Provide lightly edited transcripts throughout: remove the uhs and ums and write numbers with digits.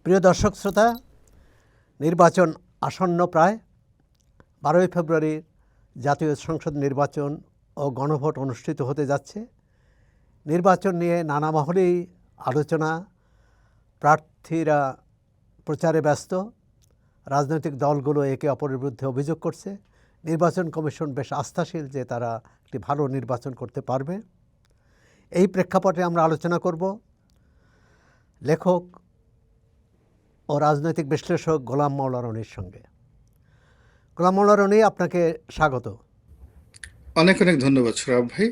প্রিয় দর্শক শ্রোতা, নির্বাচন আসন্ন প্রায় 12ই ফেব্রুয়ারি জাতীয় সংসদ নির্বাচন ও গণভোট অনুষ্ঠিত হতে যাচ্ছে। নির্বাচন নিয়ে নানা মহলেই আলোচনা, প্রার্থীরা প্রচারে ব্যস্ত, রাজনৈতিক দলগুলো একে অপরের বিরুদ্ধে অভিযোগ করছে। নির্বাচন কমিশন বেশ আস্থাশীল যে তারা একটি ভালো নির্বাচন করতে পারবে। এই প্রেক্ষাপটে আমরা আলোচনা করব লেখক ও রাজনৈতিক বিশ্লেষক গোলাম মাওলা রনির সঙ্গে। গোলাম মাওলা রনি, আপনাকে স্বাগত। অনেক অনেক ধন্যবাদ সৌরভ ভাই,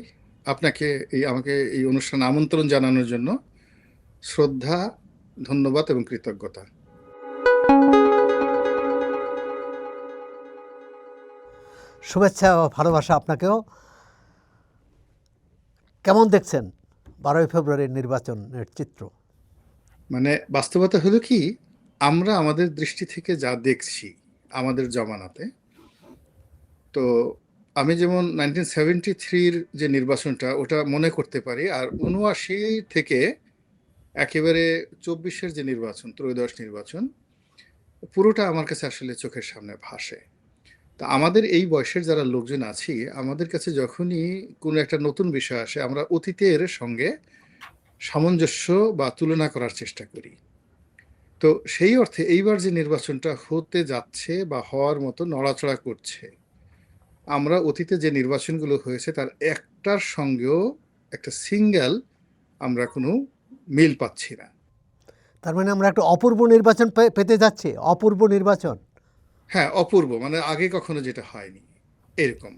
আপনাকে আমাকে এই অনুষ্ঠানে আমন্ত্রণ জানানোর জন্য শ্রদ্ধা, ধন্যবাদ এবং কৃতজ্ঞতা। শুভেচ্ছা ও ভালোবাসা আপনাকেও। কেমন দেখছেন 12ই ফেব্রুয়ারির নির্বাচনের চিত্র? মানে বাস্তবতা হলো কি, আমরা আমাদের দৃষ্টি থেকে যা দেখছি আমাদের জমানাতে, তো আমি যেমন 1973-র যে নির্বাচনটা ওটা মনে করতে পারি, আর 79 থেকে একেবারে 24-এর যে নির্বাচন, ত্রয়োদশ নির্বাচন, পুরোটা আমার কাছে আসলে চোখের সামনে ভাসে। তা আমাদের এই বয়সের যারা লোকজন আছি, আমাদের কাছে যখনই কোনো একটা নতুন বিষয় আসে, আমরা অতীতের সঙ্গে সামঞ্জস্য বা তুলনা করার চেষ্টা করি। তো সেই অর্থে এইবার যে নির্বাচনটা হতে যাচ্ছে বা হওয়ার মতো নড়াচড়া করছে, আমরা অতীতে যে নির্বাচনগুলো হয়েছে তার একটার সঙ্গেও একটা সিঙ্গেল আমরা কোনো মিল পাচ্ছি না। তার মানে আমরা একটা অপূর্ব নির্বাচন পেতে যাচ্ছি। অপূর্ব নির্বাচন। হ্যাঁ, অপূর্ব, মানে আগে কখনো যেটা হয়নি এরকম।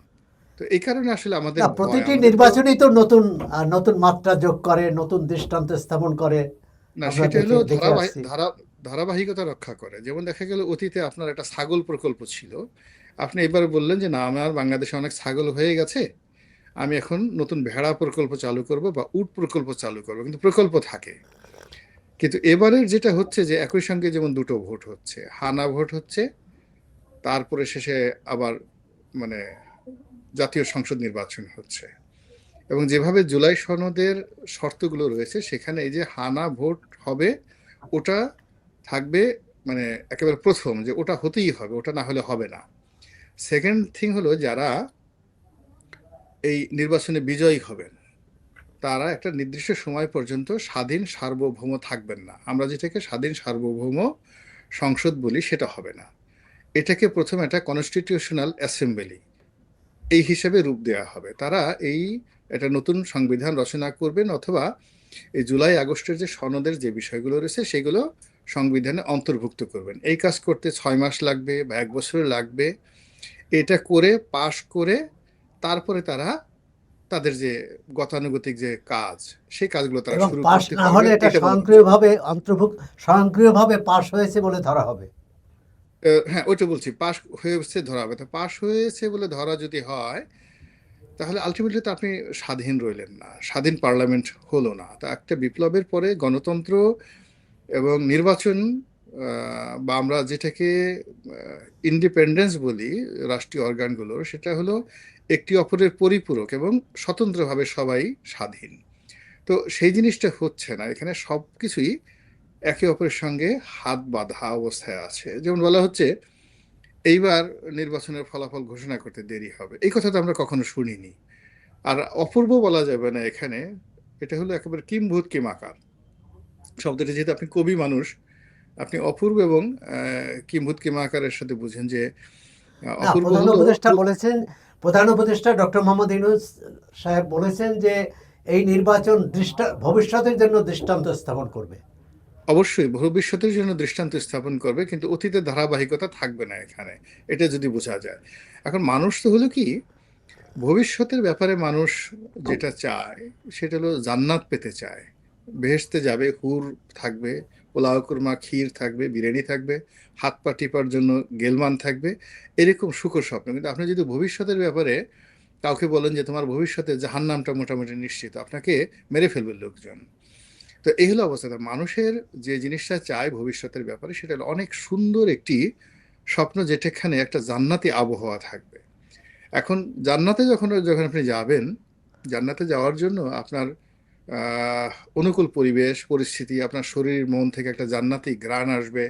তো এই কারণে আসলে আমাদের না, ভয়, প্রতিটি আমাদের তো নির্বাচনই তো নতুন নতুন মাত্রা যোগ করে, নতুন দৃষ্টান্ত স্থাপন করে। না, আমরা সেটা দেখে হলো দেখে আসছি। ধারাবাহিকতা রক্ষা করে। যেমন দেখা গেল অতীতে আপনার একটা ছাগল প্রকল্প ছিল, আপনি এবার বললেন যে না, আমার বাংলাদেশে অনেক ছাগল হয়ে গেছে, আমি এখন নতুন ভেড়া প্রকল্প চালু করব বা উট প্রকল্প চালু করব, কিন্তু প্রকল্প থাকে। কিন্তু এবারের যেটা হচ্ছে যে একই সঙ্গে যেমন দুটো ভোট হচ্ছে, হানা ভোট হচ্ছে, তারপরে শেষে আবার মানে জাতীয় সংসদ নির্বাচন হচ্ছে, এবং যেভাবে জুলাই সনদের শর্তগুলো রয়েছে সেখানে এই যে হানা ভোট হবে, ওটা থাকবে, মানে একেবারে প্রথম যে ওটা হতেই হবে, ওটা না হলে হবে না। সেকেন্ড থিং হলো, যারা এই নির্বাচনে বিজয়ী হবেন তারা একটা নির্দিষ্ট সময় পর্যন্ত স্বাধীন সার্বভৌম থাকবেন না। আমরা যেটাকে স্বাধীন সার্বভৌম সংসদ বলি সেটা হবে না, এটাকে প্রথমে একটা কনস্টিটিউশনাল অ্যাসেম্বলি এই হিসেবে রূপ দেওয়া হবে। তারা একটা নতুন সংবিধান রচনা করবেন, অথবা এই জুলাই আগস্টের যে সনদের যে বিষয়গুলো রয়েছে সেগুলো সংবিধানে অন্তর্ভুক্ত করবেন। এই কাজ করতে 6 মাস লাগবে বা 1 বছর লাগবে। এটা করে পাশ করে তারপরে তারা তাদের যে গতানুগতিক যে কাজ, সেই কাজগুলো তারা এবং শুরু পাশ করতে না হলে পারবেন, এটা এটা বলা হচ্ছে। স্বয়ংক্রিয়ভাবে পাশ হয়েছে বলে ধরা হবে। হ্যাঁ, ওইটা বলছি, পাশ হয়েছে ধরা হবে। তো পাশ হয়েছে বলে ধরা যদি হয়, তাহলে আলটিমেটলি তো আপনি স্বাধীন রইলেন না, স্বাধীন পার্লামেন্ট হলো না। তা একটা বিপ্লবের পরে গণতন্ত্র এবং নির্বাচন, বা আমরা যেটাকে ইন্ডিপেন্ডেন্স বলি রাষ্ট্রীয় অর্গানগুলোর, সেটা হলো একটি অপরের পরিপূরক এবং স্বতন্ত্রভাবে সবাই স্বাধীন। তো সেই জিনিসটা হচ্ছে না এখানে, সব কিছুই একে অপরের সঙ্গে হাত বাঁধা অবস্থায় আছে। যেমন বলা হচ্ছে এইবার নির্বাচনের ফলাফল ঘোষণা করতে দেরি হবে, এই কথা তো আমরা কখনো শুনিনি। আর অপূর্ব বলা যাবে না এখানে, এটা হলো একেবারে কিম্ভূত কিমাকার শব্দটা, যেহেতু আপনি কবি মানুষ, আপনি অপূর্ব এবং কিম্ভূত কিমাকারের সাথে বুঝেন যে না, অপূর্ব হলো প্রধান উপদেষ্টা ডক্টর মোহাম্মদ ইউনূস সাহেব বলেছেন যে এই নির্বাচন ভবিষ্যতের জন্য দৃষ্টান্ত স্থাপন করবে। অবশ্যই ভবিষ্যতের জন্য দৃষ্টান্ত স্থাপন করবে, কিন্তু অতীতের ধারাবাহিকতা থাকবে না এখানে, এটা যদি বোঝা যায়। এখন মানুষ তো হলো কি, ভবিষ্যতের ব্যাপারে মানুষ যেটা চায় সেটা হলো জান্নাত পেতে চায়। বেহেশতে যাবে, হুর থাকবে, পোলাও কুরমা ক্ষীর থাকবে, বিরিয়ানি থাকবে, হাত পা টিপার জন্য গেলমান থাকবে, এরকম সুখর স্বপ্ন। কিন্তু আপনি যদি ভবিষ্যতের ব্যাপারে কাউকে বলেন যে তোমার ভবিষ্যতে জাহান্নামটা মোটামুটি নিশ্চিত, আপনাকে মেরে ফেলবে লোকজন। তো এই হলো অবস্থা। মানুষের যে জিনিসটা চায় ভবিষ্যতের ব্যাপারে, সেটা হলো অনেক সুন্দর একটি স্বপ্ন, যেটাখানে একটা জান্নাতি আবহাওয়া থাকবে। এখন জান্নাতে যখন যখন আপনি যাবেন, জান্নাতে যাওয়ার জন্য আপনার আহ, অনুকূল পরিবেশ পরিস্থিতি, আপনার শরীর মন থেকে একটা জান্নাতি ঘ্রাণ আসবে,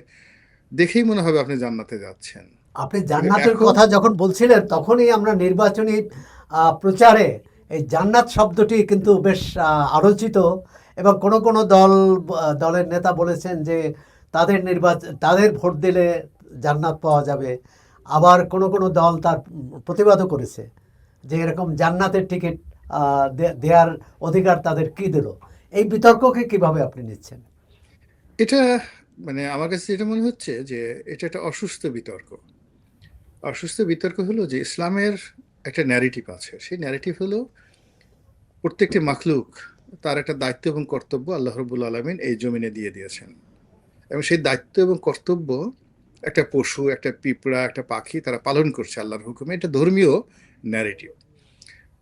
দেখেই মনে হবে আপনি জান্নাতে যাচ্ছেন। আপনি কিন্তু জান্নাতের এখন কথা যখন বলছিলেন তখনই আমরা নির্বাচনী প্রচারে এই জান্নাত শব্দটি কিন্তু বেশ আলোচিত, এবং কোনো কোনো দলের নেতা বলেছেন যে তাদের ভোট দিলে জান্নাত পাওয়া যাবে। আবার কোনো কোনো দল তার প্রতিবাদও করেছে যে এরকম জান্নাতের টিকিট দেওয়ার অধিকার তাদের কি দিল। এই বিতর্ককে কিভাবে আপনি নিচ্ছেন? এটা মানে আমার কাছে যেটা মনে হচ্ছে যে এটা একটা অসুস্থ বিতর্ক। অসুস্থ বিতর্ক হলো যে ইসলামের একটা ন্যারেটিভ আছে, সেই ন্যারেটিভ হলো প্রত্যেকটি মাখলুক তার একটা দায়িত্ব এবং কর্তব্য আল্লাহ রাব্বুল আলামিন এই জমিনে দিয়ে দিয়েছেন, এবং সেই দায়িত্ব এবং কর্তব্য একটা পশু, একটা পিঁপড়া, একটা পাখি তারা পালন করছে আল্লাহর হুকুমে। এটা ধর্মীয় ন্যারেটিভ।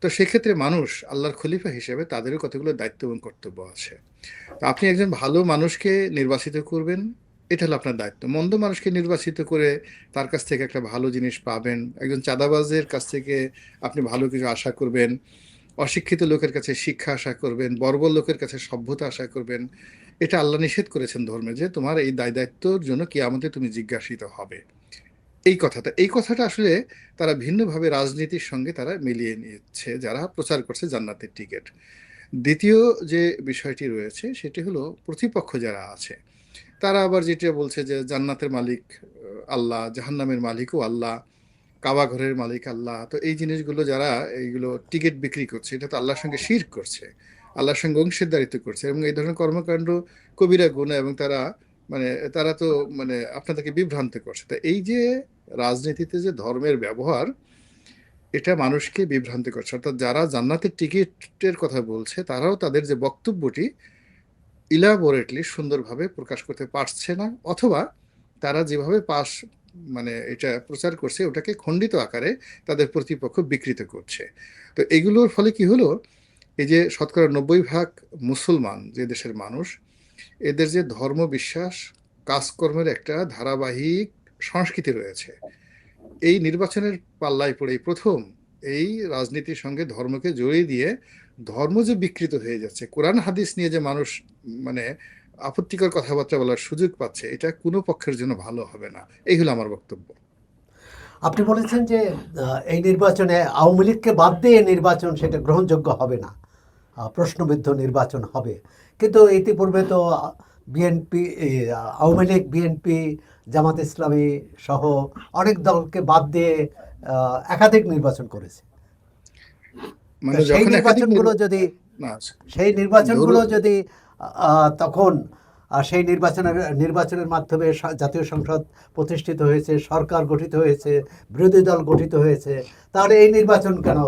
তো সেক্ষেত্রে মানুষ আল্লাহর খলিফা হিসেবে তাদেরও কতগুলো দায়িত্ব এবং কর্তব্য আছে। তো আপনি একজন ভালো মানুষকে নির্বাচিত করবেন, এটা হলো আপনার দায়িত্ব। মন্দ মানুষকে নির্বাচিত করে তার কাছ থেকে একটা ভালো জিনিস পাবেন, একজন চাঁদাবাজের কাছ থেকে আপনি ভালো কিছু আশা করবেন, অশিক্ষিত লোকের কাছে শিক্ষা আশা করবেন, বর্বর লোকের কাছে সভ্যতা আশা করবেন, এটা আল্লাহ নিষেধ করেছেন ধর্মে, যে তোমার এই দায় দায়িত্বর জন্য কিয়ামতে তুমি জিজ্ঞাসিত হবে। এই কথাটা আসলে তারা ভিন্নভাবে রাজনীতির সঙ্গে তারা মিলিয়ে নিচ্ছে যারা প্রচার করছে জান্নাতের টিকিট। দ্বিতীয় যে বিষয়টি রয়েছে সেটি হলো প্রতিপক্ষ যারা আছে তারা আবার যেটা বলছে যে জান্নাতের মালিক আল্লাহ, জাহান্নামের মালিকও আল্লাহ, কাবা ঘরের মালিক আল্লাহ। তো এই জিনিসগুলো যারা এইগুলো টিকিট বিক্রি করছে এটা তো আল্লাহর সঙ্গে শিরক করছে, আল্লাহর সঙ্গে অংশীদারিত্ব করছে, এবং এই ধরনের কর্মকাণ্ড কবিরা গুনাহ, এবং মানে তারা তো মানে আপনাদেরকে বিভ্রান্ত করছে। তো এই যে রাজনীতিতে যে ধর্মের ব্যবহার, এটা মানুষকে বিভ্রান্ত করছে। অর্থাৎ যারা জান্নাতের টিকিটের কথা বলছে তারাও তাদের যে বক্তব্যটি ইলাবোরেটলি সুন্দরভাবে প্রকাশ করতে পারছে না, অথবা তারা যেভাবে মানে এটা প্রচার করছে ওটাকে খণ্ডিত আকারে তাদের প্রতিপক্ষ বিকৃত করছে। তো এগুলোর ফলে কি হলো, এই যে শতকরা 90% মুসলমান যে দেশের মানুষ, এদের যে ধর্ম বিশ্বাস কাজকর্মের একটা ধারাবাহিক সংস্কৃতি রয়েছে, এই নির্বাচনের পাল্লায় পড়ে প্রথম এই রাজনীতির সঙ্গে ধর্মকে জড়িয়ে দিয়ে ধর্ম যে বিকৃত হয়ে যাচ্ছে, কোরআন হাদিস নিয়ে যে মানুষ মানে আপত্তিকর কথাবার্তা বলার সুযোগ পাচ্ছে, এটা কোনো পক্ষের জন্য ভালো হবে না। এই হলো আমার বক্তব্য। আপনি বলেছেন যে এই নির্বাচনে আওয়ামী লীগকে বাদ দিয়ে নির্বাচন সেটা গ্রহণযোগ্য হবে না, প্রশ্নবিদ্ধ নির্বাচন হবে। কিন্তু ইতিপূর্বে তো বিএনপি, আওয়ামী লীগ, বিএনপি, জামাত ইসলামী সহ অনেক দলকে বাদ দিয়ে একাধিক নির্বাচন করেছে। তা মানে যখন একাধিক না, সেই নির্বাচনগুলো ধরুন যদি তখন সেই নির্বাচনের মাধ্যমে জাতীয় সংসদ প্রতিষ্ঠিত হয়েছে, সরকার গঠিত হয়েছে, বিরোধী দল গঠিত হয়েছে, তাহলে এই নির্বাচন কেন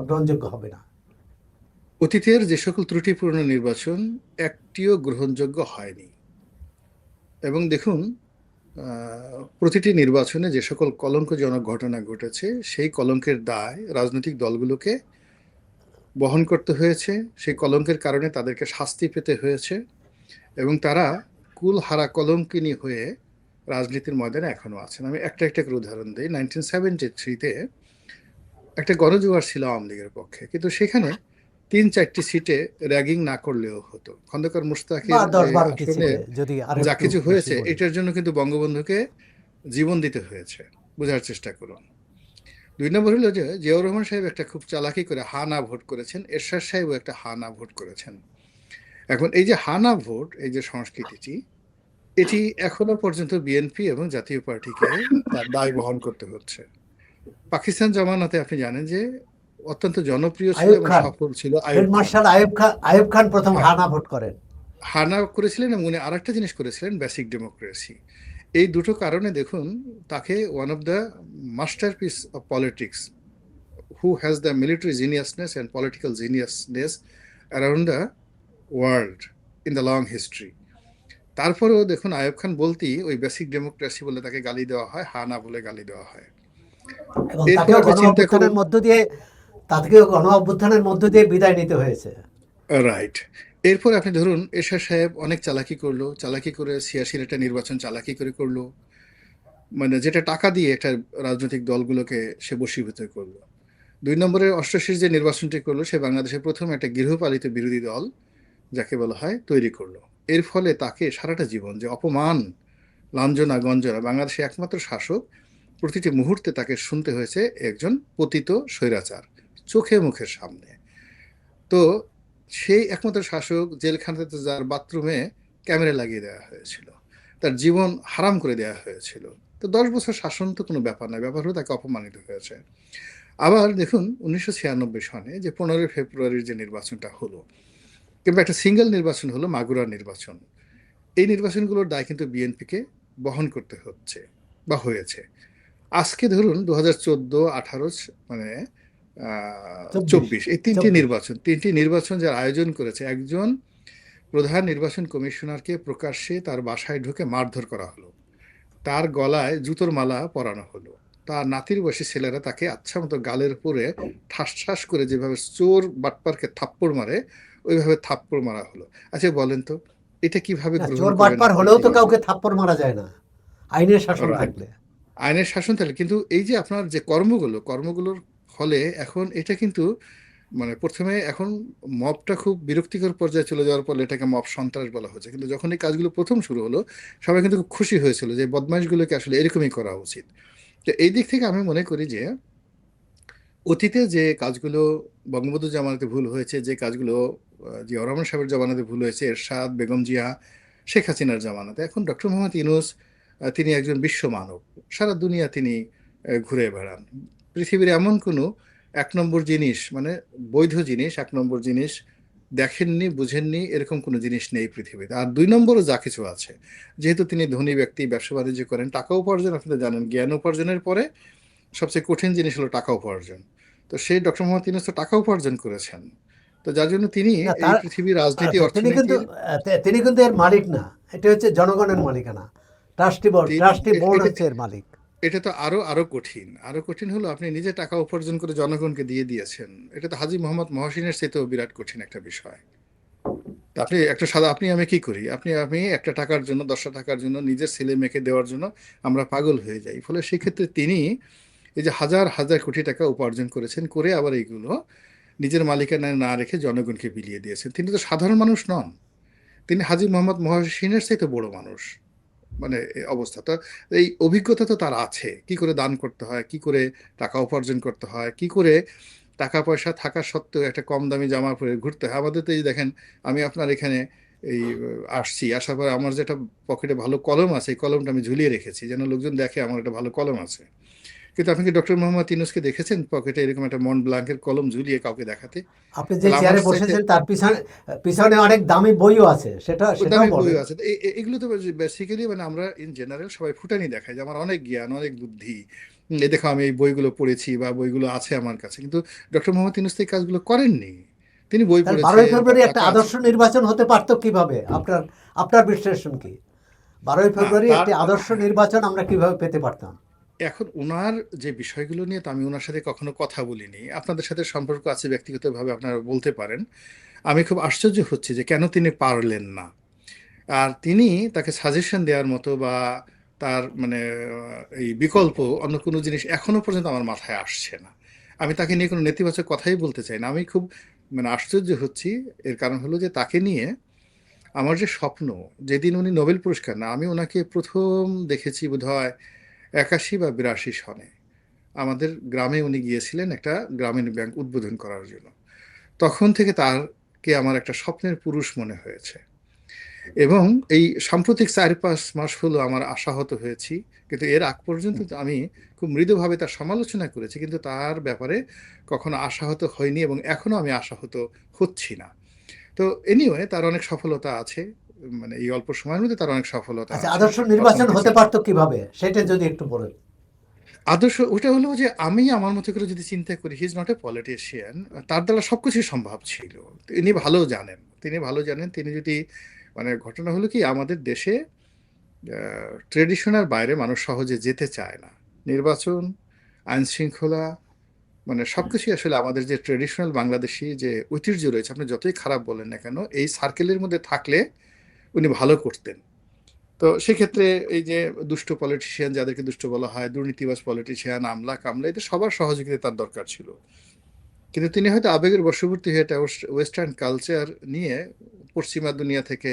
গ্রহণযোগ্য হবে না? অতীতের যে সকল ত্রুটিপূর্ণ নির্বাচন একটিও গ্রহণযোগ্য হয়নি। এবং দেখুন, প্রতিটি নির্বাচনে যে সকল কলঙ্কজনক ঘটনা ঘটেছে সেই কলঙ্কের দায় রাজনৈতিক দলগুলোকে বহন করতে হয়েছে, সেই কলঙ্কের কারণে তাদেরকে শাস্তি পেতে হয়েছে, এবং তারা কুলহারা কলঙ্কিনী হয়ে রাজনীতির ময়দানে এখনো আছেন। আমি একটা একটা করে উদাহরণ দিই। 1973-তে একটা গণজোয়ার ছিল আওয়ামী লীগের পক্ষে, কিন্তু সেখানে 3-4টি সিটে র্যাগিং না করলেও হতো। খন্দকার বা মুশতাকের যে 10-12টি আসনে সিটে যদি আর যা একটু কিছু বেশি হয়েছে বলি। এটার জন্য কিন্তু বঙ্গবন্ধুকে জীবন দিতে হয়েছে। বোঝার চেষ্টা করুন। 2 নম্বর হলো যে জিয়াউর রহমান সাহেব একটা খুব চালাকি করে হা না ভোট করেছেন, এরশাদ সাহেবও একটা হা না ভোট করেছেন। এখন এই যে হা না ভোট, এই যে সংস্কৃতিটি, এটি এখনো পর্যন্ত বিএনপি এবং জাতীয় পার্টিকে তার দায় বহন করতে হচ্ছে। পাকিস্তান জামানাতে আপনি জানেন যে অত্যন্ত জনপ্রিয় ছিল আইয়ুব এবং খান, সফল ছিল ফিল্ড আইয়ুব খান। মার্শাল আইয়ুব খান প্রথম হ্যাঁ, হানা ভোট করেন। হানা করেছিলেন, এবং উনি আরেকটা জিনিস করেছিলেন, বেসিক ডেমোক্রেসি। এই দুটো কারণে দেখুন তাকে one of the masterpiece of politics, who has the military geniusness and political geniusness around the world in the long history. তারপরেও দেখুন আইয়ুব খান বলতেই ওই বেসিক ডেমোক্রেসি বলে তাকে গালি দেওয়া হয়, হা না বলে গালি দেওয়া হয়। এবং এরপর আপনি চিন্তা করুন, তাকেও গণ অভ্যুত্থানের মধ্য দিয়ে বিদায় নিতে হয়েছে। রাইট, এরপর আপনি ধরুন এরশাদ সাহেব অনেক চালাকি করলো, চালাকি করে 86-এর একটা নির্বাচন চালাকি করে করলো, মানে যেটা টাকা দিয়ে একটা রাজনৈতিক দলগুলোকে সে বশীভূত করলো। 2 নম্বরে 88 যে নির্বাচনটি করলো, সে বাংলাদেশের প্রথম একটা গৃহপালিত বিরোধী দল যাকে বলা হয় তৈরি করলো। এর ফলে তাকে সারাটা জীবন যে অপমান, লাঞ্ছনা গঞ্জনা, বাংলাদেশে একমাত্র শাসক, প্রতিটি মুহূর্তে তাকে শুনতে হয়েছে একজন পতিত স্বৈরাচার চোখে মুখের সামনে। তো সেই একমাত্র শাসক জেলখানাতে যার বাথরুমে ক্যামেরা লাগিয়ে দেওয়া হয়েছিল, তার জীবন হারাম করে দেওয়া হয়েছিল। তো 10 বছর শাসন তো কোনো ব্যাপার নয়, ব্যাপার হলো তাকে অপমানিত হয়েছে। আবার দেখুন 1996 সনে যে 15 ফেব্রুয়ারির যে নির্বাচনটা হলো, কিংবা একটা সিঙ্গেল নির্বাচন হলো, মাগুরার নির্বাচন, এই নির্বাচনগুলোর দায় কিন্তু বিএনপিকে বহন করতে হচ্ছে বা হয়েছে। আজকে ধরুন 2014, 18, মানে 24 24, এই তিনটি 24 নির্বাচন, তিনটি নির্বাচন যার আয়োজন করেছে, একজন প্রধান নির্বাচন কমিশনারকে প্রকাশ্যে তার বাসায় ঢুকে মারধর করা হলো, তার গলায় জুতোর মালা পরানো হলো, তার নাতির বয়সী ছেলেরা তাকে আচ্ছা মতো গালের উপরে ঠাস ঠাস করে যেভাবে চোর বাটপারকে থাপ্পড় মারে ওইভাবে থাপ্পড় মারা হলো। আচ্ছা বলেন তো, এটা কিভাবে না, গ্রহণ চোর করবেন বাটপার আপনি? হলেও তো কাউকে থাপ্পড় মারা যায় না আইনের শাসন রাইট, থাকলে। আইনের শাসন থাকলে, কিন্তু এই যে আপনার যে কর্মগুলোর ফলে এখন এটা কিন্তু মানে প্রথমে এখন মবটা খুব বিরক্তিকর পর্যায়ে চলে যাওয়ার পর এটাকে মব সন্ত্রাস বলা হচ্ছে, কিন্তু যখন এই কাজগুলো প্রথম শুরু হলো সবাই কিন্তু খুব খুশি হয়েছিল যে বদমাইশগুলোকে আসলে এরকমই করা উচিত। তো এই দিক থেকে আমি মনে করি যে অতীতে যে কাজগুলো বঙ্গবন্ধু জামানাতে ভুল হয়েছে, যে কাজগুলো জিয়াউর রহমান সাহেবের জামানাতে ভুল হয়েছে, এরশাদ, বেগম জিয়া, শেখ হাসিনার জামানাতে, এখন ডক্টর মোহাম্মদ ইউনূস তিনি একজন বিশ্ব মানব, সারা দুনিয়া তিনি ঘুরে বেড়ান। পৃথিবীর এমন কোনো 1 নম্বর জিনিস, মানে বৈধ জিনিস 1 নম্বর জিনিস দেখেননি, বুঝেননি, এরকম কোনো জিনিস নেই পৃথিবীতে। আর 2 নম্বরও যা কিছু আছে, যেহেতু তিনি ধনী ব্যক্তি, ব্যবসা বাণিজ্য করেন, টাকা উপার্জন আপনারা জানেন, জ্ঞান উপার্জনের পরে সবচেয়ে কঠিন জিনিস হলো টাকা উপার্জন। তো সেই ডক্টর মোহাম্মদ ইউনূস তো টাকা উপার্জন করেছেন, তো যার জন্য তিনি না এই তার পৃথিবীর রাজনীতি তিনি কিন্তু অর্থনীতির তিনি কিন্তু এর মালিক না। এটা হচ্ছে জনগণের মালিকানা। তিনি ট্রাস্টি বোর্ড এটা হচ্ছে এর মালিক। এটা তো আরো আরো কঠিন, আরো কঠিন হলো আপনি নিজে টাকা উপার্জন করে জনগণকে দিয়ে দিয়েছেন, এটা তো হাজী মোহাম্মদ মহসিনের চাইতেও বিরাট কঠিন একটা বিষয়। তা আপনি একটা সাদা, আপনি আমি কি করি, আমি একটা টাকার জন্য, 10টা টাকার জন্য, নিজের ছেলে মেয়েকে দেওয়ার জন্য আমরা পাগল হয়ে যাই। ফলে সেক্ষেত্রে তিনি এই যে হাজার হাজার কোটি টাকা উপার্জন করেছেন, করে আবার এইগুলো নিজের মালিকানায় না রেখে জনগণকে বিলিয়ে দিয়েছেন। তিনি তো সাধারণ মানুষ নন, তিনি হাজী মোহাম্মদ মহসিনের চাইতে বড় মানুষ, মানে এই অবস্থাটা, এই অভিজ্ঞতা তো তার আছে, কি করে দান করতে হয়, কি করে টাকা উপার্জন করতে হয়, কি করে টাকা পয়সা থাকা সত্ত্বেও একটা কম দামি জামা পরে ঘুরতে হয়। আমাদের তো এই দেখেন, আমি আপনার এখানে এই আসছি, আসার পর আমার যেটা পকেটে ভালো কলম আছে, এই কলমটা আমি ঝুলিয়ে রেখেছি যেন লোকজন দেখে আমার একটা ভালো কলম আছে। কিন্তু আপনি কি ডক্টর মোহাম্মদ ইউনূসকে দেখেছেন পকেটে এরকম একটা মন্ট ব্লাঙ্কের কলম ঝুলিয়ে কাউকে দেখাতে? আপনি যে তাহলে আমার চেয়ারে চাইতে বসেছেন তার পিছনে পিছনে অনেক দামি বইও আছে, সেটাও দামি বই বলেন। আছে। তো এগুলো তো বেসিক্যালি মানে আমরা ইন জেনারেল সবাই ফুটানি দেখায় যে আমার অনেক জ্ঞান, অনেক বুদ্ধি, এই দেখো আমি এই বইগুলো পড়েছি বা বইগুলো আছে আমার কাছে। কিন্তু ডক্টর মোহাম্মদ ইউনূস তো এই কাজগুলো করেননি। তিনি বই তাহলে বারোই পড়েছেন, তার ফেব্রুয়ারি একটা টাকা আছে। আদর্শ নির্বাচন হতে পারতো কিভাবে? আপনার বিশ্লেষণ কি? 12ই ফেব্রুয়ারি তার একটি আদর্শ নির্বাচন আমরা কিভাবে পেতে পারতাম? এখন ওনার যে বিষয়গুলো নিয়ে তো আমি ওনার সাথে কখনো কথা বলিনি, আপনাদের সাথে সম্পর্ক আছে ব্যক্তিগতভাবে, আপনারা বলতে পারেন। আমি খুব আশ্চর্য হচ্ছি যে কেন তিনি পারলেন না। আর তিনি তাকে সাজেশন দেওয়ার মতো বা তার মানে এই বিকল্প অন্য কোনো জিনিস এখনো পর্যন্ত আমার মাথায় আসছে না। আমি তাকে নিয়ে কোনো নেতিবাচক কথাই বলতে চাই না। আমি খুব মানে আশ্চর্য হচ্ছি। এর কারণ হলো যে তাকে নিয়ে আমার যে স্বপ্ন, যেদিন উনি নোবেল পুরস্কার, না আমি ওনাকে প্রথম দেখেছি বোধহয় 81 বা 82 সনে, আমাদের গ্রামে উনি গিয়েছিলেন একটা গ্রামীণ ব্যাংক উদ্বোধন করার জন্য। তখন থেকে তারকে আমার একটা স্বপ্নের পুরুষ মনে হয়েছে। এবং এই সাম্প্রতিক 4-5 মাস হলো আমার আশাহত হয়েছি, কিন্তু এর আগ পর্যন্ত তো আমি খুব মৃদুভাবে তার সমালোচনা করেছি, কিন্তু তার ব্যাপারে কখনো আশাহত হয়নি এবং এখনো আমি আশাহত হচ্ছি না। তো এনিওয়ে তার অনেক সফলতা আছে, মানে এই অল্প সময়ের মধ্যে তার অনেক সফলতা আচ্ছা, আছে আদর্শ নির্বাচন অর্থনৈতিক হতে সেক্টর। পারতো কিভাবে সেটা যদি একটু বলেন। আদর্শ ওটা হলো যে আমি আমার মতো করে যদি চিন্তা করি, he is not a politician, তার দ্বারা সবকিছু সম্ভব ছিল। তিনি ভালো জানেন, তিনি যদি মানে ঘটনা হলো কি, আমাদের দেশে ট্রেডিশনের বাইরে মানুষ সহজে যেতে চায় না। নির্বাচন, আইন শৃঙ্খলা, মানে সবকিছু আসলে আমাদের যে ট্রেডিশনাল বাংলাদেশি যে ঐতিহ্য রয়েছে, আপনি যতই খারাপ বলেন না কেন, এই সার্কেলের মধ্যে থাকলে উনি ভালো করতেন। তো সেক্ষেত্রে এই যে দুষ্ট পলিটিশিয়ান, যাদেরকে দুষ্ট বলা হয়, দুর্নীতিবাজ পলিটিশিয়ান, আমলা কামলা, এদের সবার সহযোগিতা তার দরকার ছিল। কিন্তু তিনি হয়তো আবেগের বশবর্তী হয়ে এটা ওয়েস্টার্ন কালচার নিয়ে পশ্চিমা দুনিয়া থেকে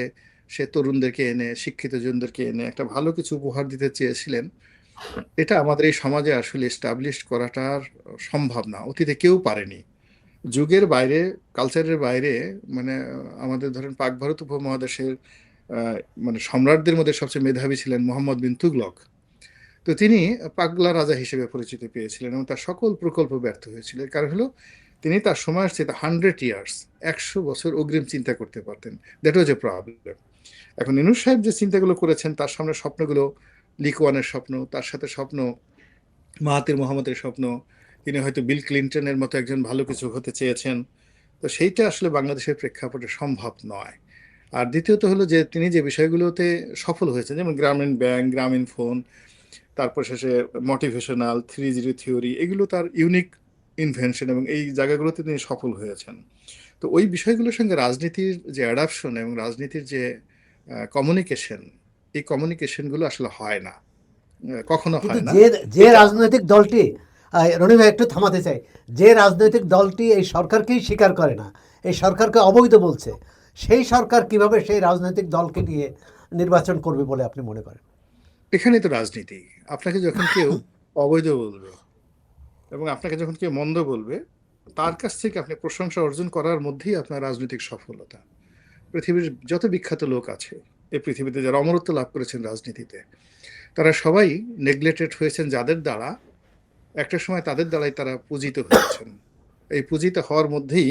সে তরুণদেরকে এনে, শিক্ষিত জনদেরকে এনে একটা ভালো কিছু উপহার দিতে চেয়েছিলেন। এটা আমাদের এই সমাজে আসলে এস্টাবলিশ করাটা সম্ভব না, অতীতে কেউ পারেনি। যুগের বাইরে, কালচারের বাইরে, মানে আমাদের ধরেন পাক ভারত উপমহাদেশের আহ, মানে সম্রাটদের মধ্যে সবচেয়ে মেধাবী ছিলেন মোহাম্মদ বিন তুগলক। তো তিনি পাগলা রাজা হিসেবে পরিচিতি পেয়েছিলেন এবং তার সকল প্রকল্প ব্যর্থ হয়েছিল। এর কারণ হলো তিনি তার সময়ের চেয়ে 100 ইয়ার্স, 100 বছর অগ্রিম চিন্তা করতে পারতেন। That was A problem. এখন ইউনূস সাহেব যে চিন্তাগুলো করেছেন, তার সামনে স্বপ্নগুলো লিকওয়ানের স্বপ্ন, তার সাথে স্বপ্ন মাহাতির মোহাম্মদের স্বপ্ন, তিনি হয়তো বিল ক্লিন্টনের মতো একজন ভালো কিছু হতে চেয়েছেন। তো সেইটা আসলে বাংলাদেশের প্রেক্ষাপটে সম্ভব নয়। আর দ্বিতীয়ত হলো যে তিনি যে বিষয়গুলোতে সফল হয়েছেন, যেমন গ্রামীণ ব্যাংক, গ্রামীণ ফোন, তারপর শেষে মোটিভেশনাল 3-0 থিওরি, এগুলো তার ইউনিক ইনভেনশন এবং এই জায়গাগুলোতে তিনি সফল হয়েছেন। তো ওই বিষয়গুলোর সঙ্গে রাজনীতির যে অ্যাডাপশন এবং রাজনীতির যে কমিউনিকেশন, এই কমিউনিকেশনগুলো আসলে হয় না, কখনো কিন্তু হয় না। যে যে এটা রাজনৈতিক দলটি, রনি ভাই একটু থামাতে চাই, যে রাজনৈতিক দলটি এই সরকারকেই স্বীকার করে না, এই সরকারকে অবৈধ বলছে, সেই সরকার কিভাবে সেই রাজনৈতিক দলকে নিয়ে নির্বাচন করবে বলে আপনি মনে করেন? এখানে তো রাজনীতি। আপনাকে যখন কেউ অবৈধ বলবে এবং আপনাকে যখন কেউ মন্দ বলবে, তার কাছ থেকে আপনি প্রশংসা অর্জন করার মধ্যেই আপনার রাজনৈতিক সফলতা। পৃথিবীর যত বিখ্যাত লোক আছে এই পৃথিবীতে, যারা অমরত্ব লাভ করেছেন রাজনীতিতে, তারা সবাই নেগলেক্টেড হয়েছেন যাদের দ্বারা, একটা সময় তাদের দ্বারাই তারা পূজিত হয়েছেন। এই পূজিত হওয়ার মধ্যেই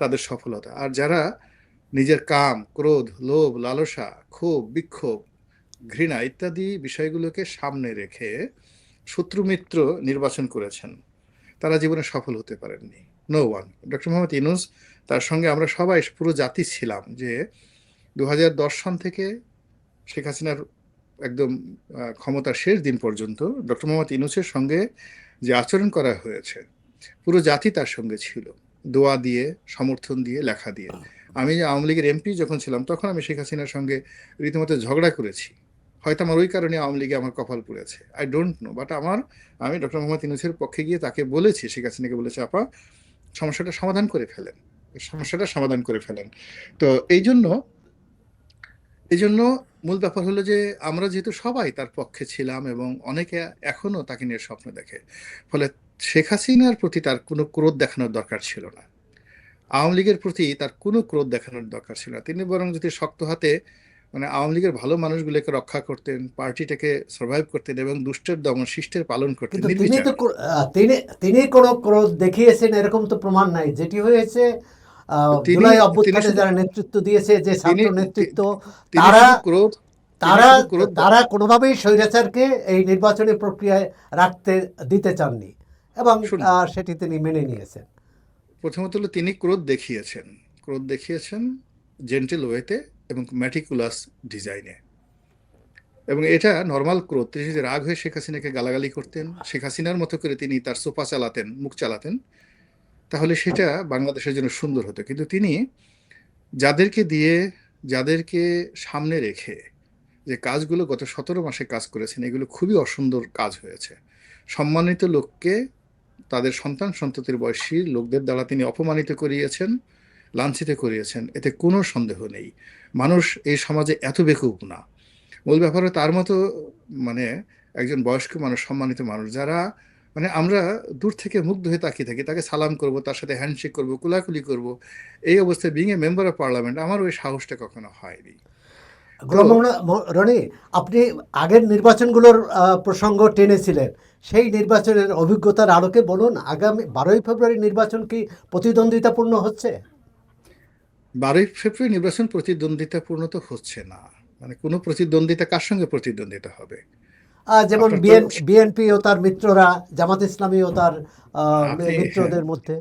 তাদের সফলতা। আর যারা নিজের কাম, ক্রোধ, লোভ, লালসা, ক্ষোভ, বিক্ষোভ, ঘৃণা ইত্যাদি বিষয়গুলোকে সামনে রেখে শত্রু মিত্র নির্বাচন করেছেন, তারা জীবনে সফল হতে পারেননি। No one. Doctor Mohammad Yunus, তার সঙ্গে আমরা সবাই পুরো জাতি ছিলাম যে 2010 সন থেকে শেখ হাসিনার একদম ক্ষমতার শেষ দিন পর্যন্ত ডক্টর মোহাম্মদ ইউনূসের সঙ্গে যে আচরণ করা হয়েছে, পুরো জাতি তার সঙ্গে ছিল, দোয়া দিয়ে, সমর্থন দিয়ে, লেখা দিয়ে। আমি আওয়ামী লীগের এমপি যখন ছিলাম, তখন আমি শেখ হাসিনার সঙ্গে রীতিমতো ঝগড়া করেছি। হয়তো আমার ওই কারণে আওয়ামী লীগে আমার কপাল পড়েছে, আই ডোন্ট নো, বাট আমি ডক্টর মোহাম্মদ ইউনূসের পক্ষে গিয়ে তাকে বলেছি, শেখ হাসিনাকে বলেছি, আপা সমস্যাটা সমাধান করে ফেলেন, সমস্যাটা সমাধান করে ফেলেন। তো এই জন্য মূল ব্যাপার হলো যে আমরা যেহেতু সবাই তার পক্ষে ছিলাম এবং অনেকে এখনো তাকে নিয়ে স্বপ্ন দেখে, ফলে শেখ হাসিনার প্রতি তার কোনো ক্রোধ দেখানোর দরকার ছিল না, আওয়ামী লীগের প্রতি তার কোনো ক্রোধ দেখানোর দরকার ছিল না। তিনি বরং যদি শক্ত হাতে মানে আওয়ামী লীগের ভালো মানুষগুলোকে রক্ষা করতেন, পার্টিটাকে সার্ভাইভ করতেন এবং দুষ্টের দমন শিষ্টের পালন করতেন কিন্তু তিনি তো নির্বিচারে। তিনি কোনো ক্রোধ দেখিয়েছেন এরকম তো প্রমাণ নাই। যেটি হয়েছে, তিনি জুলাই তিনি অভ্যুত্থানে শুধু যারা নেতৃত্ব দিয়েছে, যে তিনি ছাত্র নেতৃত্ব, তিনি তারা শুধু ক্রোধ তিনি তারা শুধু ক্রোধ তারা কোনোভাবেই স্বৈরাচারকে এই নির্বাচনী প্রক্রিয়ায় রাখতে দিতে চাননি, এবং শুনুন, সেটি তিনি মেনে নিয়েছেন। প্রথমত হলো তিনি ক্রোধ দেখিয়েছেন জেন্টেল ওয়েতে এবং ম্যাটিকুলাস ডিজাইনে। এবং এটা নর্মাল ক্রোধ। তিনি যদি রাগ হয়ে শেখ হাসিনাকে গালাগালি করতেন, শেখ হাসিনার মতো করে তিনি তার সোপা চালাতেন, মুখ চালাতেন, তাহলে সেটা বাংলাদেশের জন্য সুন্দর হতো। কিন্তু তিনি যাদেরকে দিয়ে, যাদেরকে সামনে রেখে যে কাজগুলো গত 17 মাসে কাজ করেছেন, এগুলো খুবই অসুন্দর কাজ হয়েছে। সম্মানিত লোককে তাদের সন্তান সন্ততির বয়সী লোকদের দ্বারা তিনি অপমানিত করিয়েছেন, লাঞ্ছিত করিয়েছেন, এতে কোনো সন্দেহ নেই। মানুষ এই সমাজে এত বেকুব না। মূল ব্যাপারে তার মতো মানে একজন বয়স্ক মানুষ, সম্মানিত মানুষ, যারা মানে আমরা দূর থেকে মুগ্ধ হয়ে তাকিয়ে থাকি, তাকে সালাম করব, তার সাথে হ্যান্ডশেক করব, কুলাকুলি করব, এই অবস্থায় being a member of parliament আমার ওই সাহসটা কখনো হয়নি। তো গোলাম রনি, আপনি আগের নির্বাচনগুলোর প্রসঙ্গ টেনেছিলেন। সেই নির্বাচনের অভিজ্ঞতার আলোকে বলুন, আগামী 12ই ফেব্রুয়ারি নির্বাচন কি প্রতিদ্বন্দ্বিতাপূর্ণ হচ্ছে? 12ই ফেব্রুয়ারি নির্বাচন প্রতিদ্বন্দ্বিতাপূর্ণ তো হচ্ছে না। মানে কোনো প্রতিদ্বন্দ্বিতা, কার সঙ্গে প্রতিদ্বন্দ্বিতা হবে? যেমন আপনার তো বিএনপি ও তার মিত্ররা, জামাত ইসলামী ও তার আপনি হ্যাঁ, মিত্রদের মধ্যে।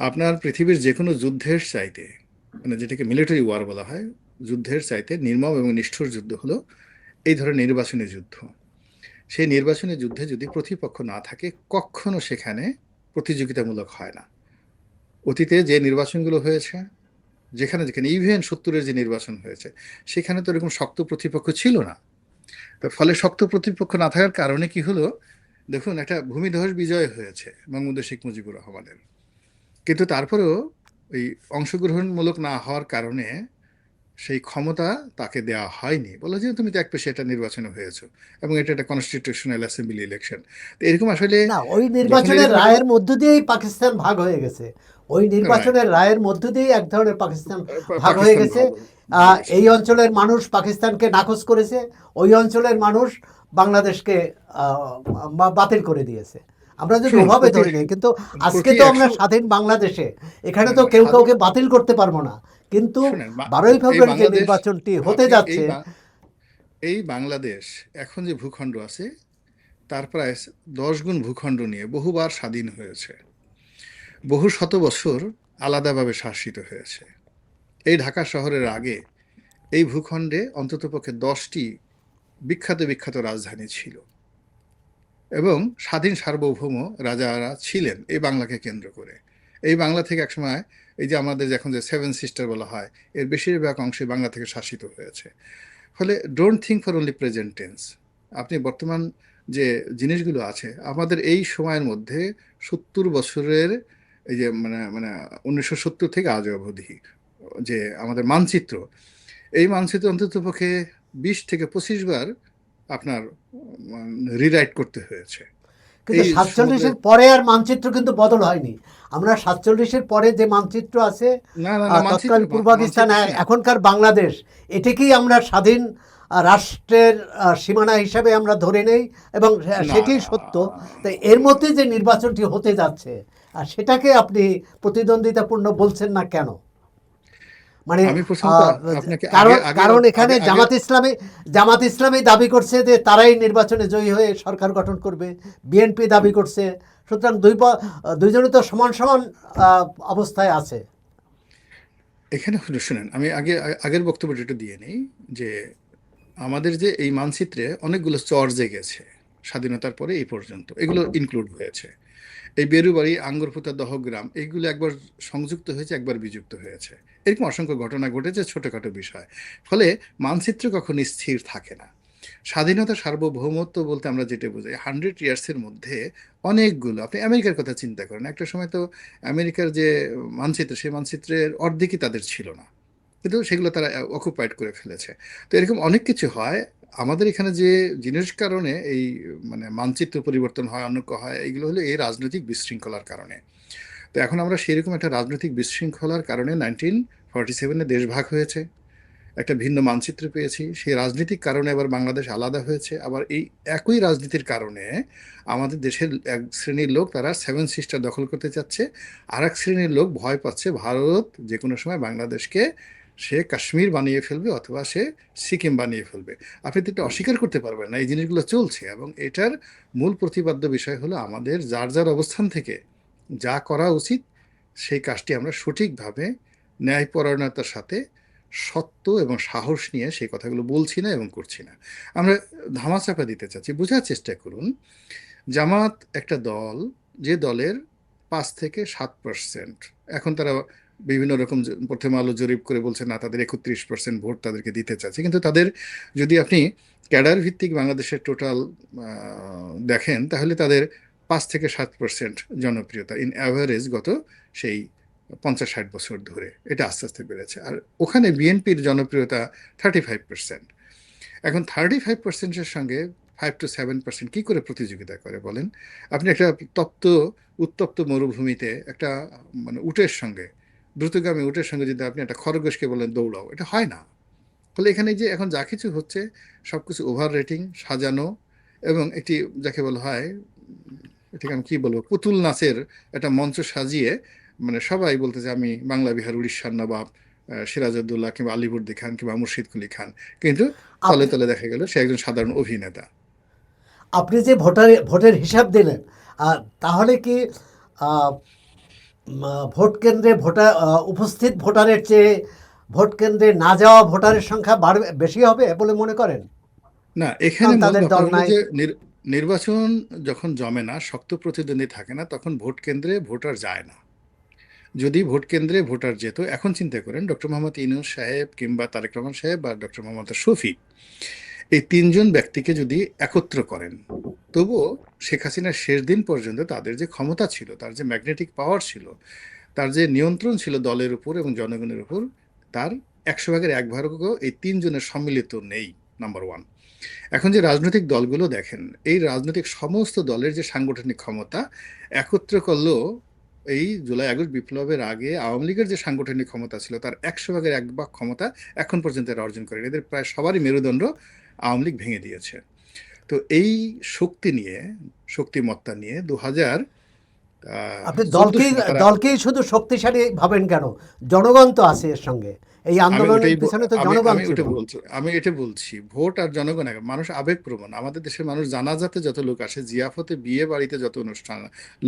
আপনার পৃথিবীর যে কোনো যুদ্ধের চাইতে, মানে যেটাকে মিলিটারি ওয়ার বলা হয়, যুদ্ধের চাইতে নির্মম এবং নিষ্ঠুর যুদ্ধ হলো এই ধরনের নির্বাচনী যুদ্ধ। সেই নির্বাচনী যুদ্ধে যদি প্রতিপক্ষ না থাকে, কখনো সেখানে প্রতিযোগিতামূলক হয় না। অতীতে যে নির্বাচনগুলো হয়েছে, যেখানে যেখানে ইভেন 70-এর যে নির্বাচন হয়েছে, সেখানে তো এরকম শক্ত প্রতিপক্ষ ছিল না। তার ফলে শক্ত প্রতিপক্ষ না থাকার কারণে কি হলো, দেখুন একটা ভূমিধস বিজয় হয়েছে বঙ্গবন্ধু শেখ মুজিবুর রহমানের। কিন্তু তারপরেও ওই অংশগ্রহণমূলক না হওয়ার কারণে সেই ক্ষমতা তাকে দেওয়া হয়নি। বলা যে তুমি তো এক পেশে এটা নির্বাচনে হয়েছো এবং এটা একটা কনস্টিটিউশনাল অ্যাসেম্বলি ইলেকশন। তো এরকম আসলে না, ওই যখন নির্বাচনের এরকম একটা রায়ের মধ্য দিয়েই পাকিস্তান ভাগ হয়ে গেছে। ওই রাইট, নির্বাচনের রায়ের মধ্য দিয়েই এক ধরনের পাকিস্তান ভাগ হয়ে পাকিস্তান গেছে। ভাগ হয়ে গেছে। এই অঞ্চলের মানুষ পাকিস্তানকে নাকচ করেছে, ওই অঞ্চলের মানুষ বাংলাদেশকে বাতিল করে দিয়েছে। আমরা যদি শুনুন, ওভাবে ধরি নেই, কিন্তু আজকে প্রতি তো আমরা 100 স্বাধীন বাংলাদেশে, এখানে না তো না কেউ স্বাধীন, কাউকে বাতিল করতে পারবো না। কিন্তু শুনেন 12ই ফেব্রুয়ারি যে বাংলাদেশ, নির্বাচনটি হতে আপনি যাচ্ছে, এই বাংলাদেশ এখন যে ভূখণ্ড আছে তার প্রায় 10 গুণ ভূখণ্ড নিয়ে বহুবার স্বাধীন হয়েছে, বহু শত বছর আলাদাভাবে শাসিত হয়েছে। এই ঢাকা শহরের আগে এই ভূখণ্ডে অন্ততপক্ষে 10টি বিখ্যাত বিখ্যাত রাজধানী ছিল এবং স্বাধীন সার্বভৌম রাজারা ছিলেন এই বাংলাকে কেন্দ্র করে। এই বাংলা থেকে একসময় এই যে আমাদের এখন যে 7 সিস্টার বলা হয়, এর বেশিরভাগ অংশে বাংলা থেকে শাসিত হয়েছে। ফলে don't think for only present tense. আপনি বর্তমান যে জিনিসগুলো আছে আমাদের এই সময়ের মধ্যে 70 বছরের এই যে মানে মানে 1970 থেকে আজ অবধি যে আমাদের মানচিত্র, এই মানচিত্র অন্ততপক্ষে 20 থেকে 25 বার আপনার রিরাইট করতে হয়েছে। কিন্তু এই সমুদ্রে 47-এর পরে আর মানচিত্র কিন্তু বদল হয়নি। আমরা 47-এর পরে যে মানচিত্র আছে, না না না তৎকালীন পূর্ব পাকিস্তান, মানচিত্র শুনেন, এখনকার বাংলাদেশ, এটাকেই আমরা স্বাধীন রাষ্ট্রের সীমানা হিসাবে আমরা ধরে নেই, এবং না সেটাই সত্য। তাই এর মধ্যে যে নির্বাচনটি হতে যাচ্ছে, সেটাকে আপনি প্রতিদ্বন্দ্বিতাপূর্ণ বলছেন না কেন? মানে আমি প্রথমত আহ, আপনাকে কারণ আগে আগে কারণ এখানে আগে আগে জামাত ইসলামী দাবি করছে যে তারাই নির্বাচনে জয়ী হয়ে সরকার গঠন করবে, বিএনপি দাবি করছে। সুতরাং দুইজনে তো সমান সমান অবস্থায় আছে। এখানে শুনেন, আমি আগের বক্তব্যটা একটু দিয়ে নিই যে আমাদের যে এই মানচিত্রে অনেকগুলো চর জেগেছে স্বাধীনতার পরে এই পর্যন্ত, এগুলো ইনক্লুড হয়েছে। এই বেরুবাড়ি, আঙ্গরপুতা, দহগ্রাম এইগুলো একবার সংযুক্ত হয়েছে, একবার বিযুক্ত হয়েছে। এরকম অসংখ্য ঘটনা ঘটেছে, ছোটখাটো বিষয়। ফলে মানচিত্র কখনো স্থির থাকে না। স্বাধীনতা সার্বভৌমত্ব বলতে আমরা যেটা বুঝাই 100 ইয়ার্সের মধ্যে অনেকগুলো, আপনি আমেরিকার কথা চিন্তা করেন, একটা সময় তো আমেরিকার যে মানচিত্র, সেই মানচিত্রের অর্ধেকই তাদের ছিল না, কিন্তু সেগুলো তারা অকুপাইড করে ফেলেছে। তো এরকম অনেক কিছু হয় আমাদের এখানে যে জিনিস কারণে এই মানচিত্র পরিবর্তন হয়, অন্য হয়, এইগুলো হলো এই রাজনৈতিক বিশৃঙ্খলার কারণে। তো এখন আমরা সেরকম একটা রাজনৈতিক বিশৃঙ্খলার কারণে 1947-এ দেশ ভাগ হয়েছে, একটা ভিন্ন মানচিত্র পেয়েছি, সেই রাজনীতিক কারণে আবার বাংলাদেশ আলাদা হয়েছে। আবার এই একই রাজনীতির কারণে আমাদের দেশের এক শ্রেণীর লোক তারা 7 সিস্টার দখল করতে চাচ্ছে, আর এক শ্রেণীর লোক ভয় পাচ্ছে ভারত যে কোনো সময় বাংলাদেশকে সে কাশ্মীর বানিয়ে ফেলবে অথবা সে সিকিম বানিয়ে ফেলবে। আপনি তো এটা অস্বীকার করতে পারবেন না, এই জিনিসগুলো চলছে। এবং এটার মূল প্রতিপাদ্য বিষয় হলো আমাদের যার যার অবস্থান থেকে যা করা উচিত সেই কাজটি আমরা সঠিকভাবে ন্যায়পরায়ণতার সাথে সত্য এবং সাহস নিয়ে সেই কথাগুলো বলছি না এবং করছি না। আমরা ধামাচাপা দিতে চাচ্ছি। বোঝার চেষ্টা করুন, জামাত একটা দল, যে দলের 5 থেকে 7%, এখন তারা বিভিন্ন রকম প্রথম আলো জরিপ করে বলছে না, তাদের 31% ভোট তাদেরকে দিতে চাচ্ছে। কিন্তু তাদের যদি আপনি ক্যাডার ভিত্তিক বাংলাদেশের টোটাল দেখেন, তাহলে তাদের 5 থেকে 7% জনপ্রিয়তা ইন অ্যাভারেজ গত সেই 50-60 বছর ধরে এটা আস্তে আস্তে বেড়েছে। আর ওখানে বিএনপির জনপ্রিয়তা 35%। এখন 35%-এর সঙ্গে 5 to 7% কি করে প্রতিযোগিতা করে বলেন? আপনি একটা উত্তপ্ত মরুভূমিতে একটা উটের সঙ্গে, দ্রুতগামী উটের সঙ্গে যদি আপনি একটা খরগোশকে বলেন দৌড়াও, এটা হয় না। ফলে এখানে যে এখন যা কিছু হচ্ছে সবকিছু ওভার রেটিং, সাজানো, এবং একটি যাকে বলা হয়, এটাকে আমি কি বলবো, পুতুল নাচের একটা মঞ্চ সাজিয়ে সবাই বলতেছে আমি বাংলা বিহার উড়িষ্যার নবাব সিরাজউদ্দৌলা কিংবা আলিবর্দী খান কিংবা মুর্শিদ কুলি খান, কিন্তু তলে আপনি তলে দেখা গেল সে একজন সাধারণ অভিনেতা। আপনি যে ভোটের হিসাব দিলেন, তাহলে কি আহ, ভোট কেন্দ্রে উপস্থিত ভোটারের চেয়ে ভোট কেন্দ্রে না যাওয়া ভোটারের সংখ্যা বেশি হবে বলে মনে করেন? না, এখানে কারণ মূল তাদের ব্যাপার দল হলো নাই। যে নির্বাচন যখন জমে না, শক্ত প্রতিদ্বন্দ্বী থাকে না, তখন ভোট কেন্দ্রে ভোটার যায় না। যদি ভোট কেন্দ্রে ভোটার যেত, এখন চিন্তা করেন ডক্টর মোহাম্মদ ইউনূস সাহেব কিংবা তারেক রহমান সাহেব বা ডক্টর মোহাম্মদ শফিক, এই 3জন ব্যক্তিকে যদি একত্র করেন, তবুও শেখ হাসিনার শেষ দিন পর্যন্ত তাদের যে ক্ষমতা ছিল, তার যে ম্যাগনেটিক পাওয়ার ছিল, তার যে নিয়ন্ত্রণ ছিল দলের উপর এবং জনগণের উপর, তার 100 ভাগের 1 ভাগও এই 3 জনের সম্মিলিত নেই, নাম্বার ওয়ান। এখন যে রাজনৈতিক দলগুলো দেখেন, এই রাজনৈতিক সমস্ত দলের যে সাংগঠনিক ক্ষমতা একত্র করলেও এই জুলাই আগস্ট বিপ্লবের আগে আওয়ামী লীগের যে সাংগঠনিক ক্ষমতা ছিল তার 100 ভাগের 1 ভাগ ক্ষমতা এখন পর্যন্ত এরা অর্জন করে। এদের প্রায় সবারই মেরুদণ্ড আওয়ামী লীগ ভেঙে দিয়েছে। তো এই শক্তি নিয়ে, শক্তিমত্তা নিয়ে আপনি 2014 সালে তারা, দলকেই শুধু শক্তিশালী ভাবেন কেন? জনগণ তো আছে এর সঙ্গে, এই আমি আন্দোলনের ওটাই পিছনে তো আমি জনগণ আমি ছিল। ওটা বলছি, ভোট আর জনগণ মানুষ আবেগপ্রবণ। আমাদের দেশের মানুষ জানাজাতে যত লোক আসে, জিয়াফতে, বিয়ে বাড়িতে যত অনুষ্ঠান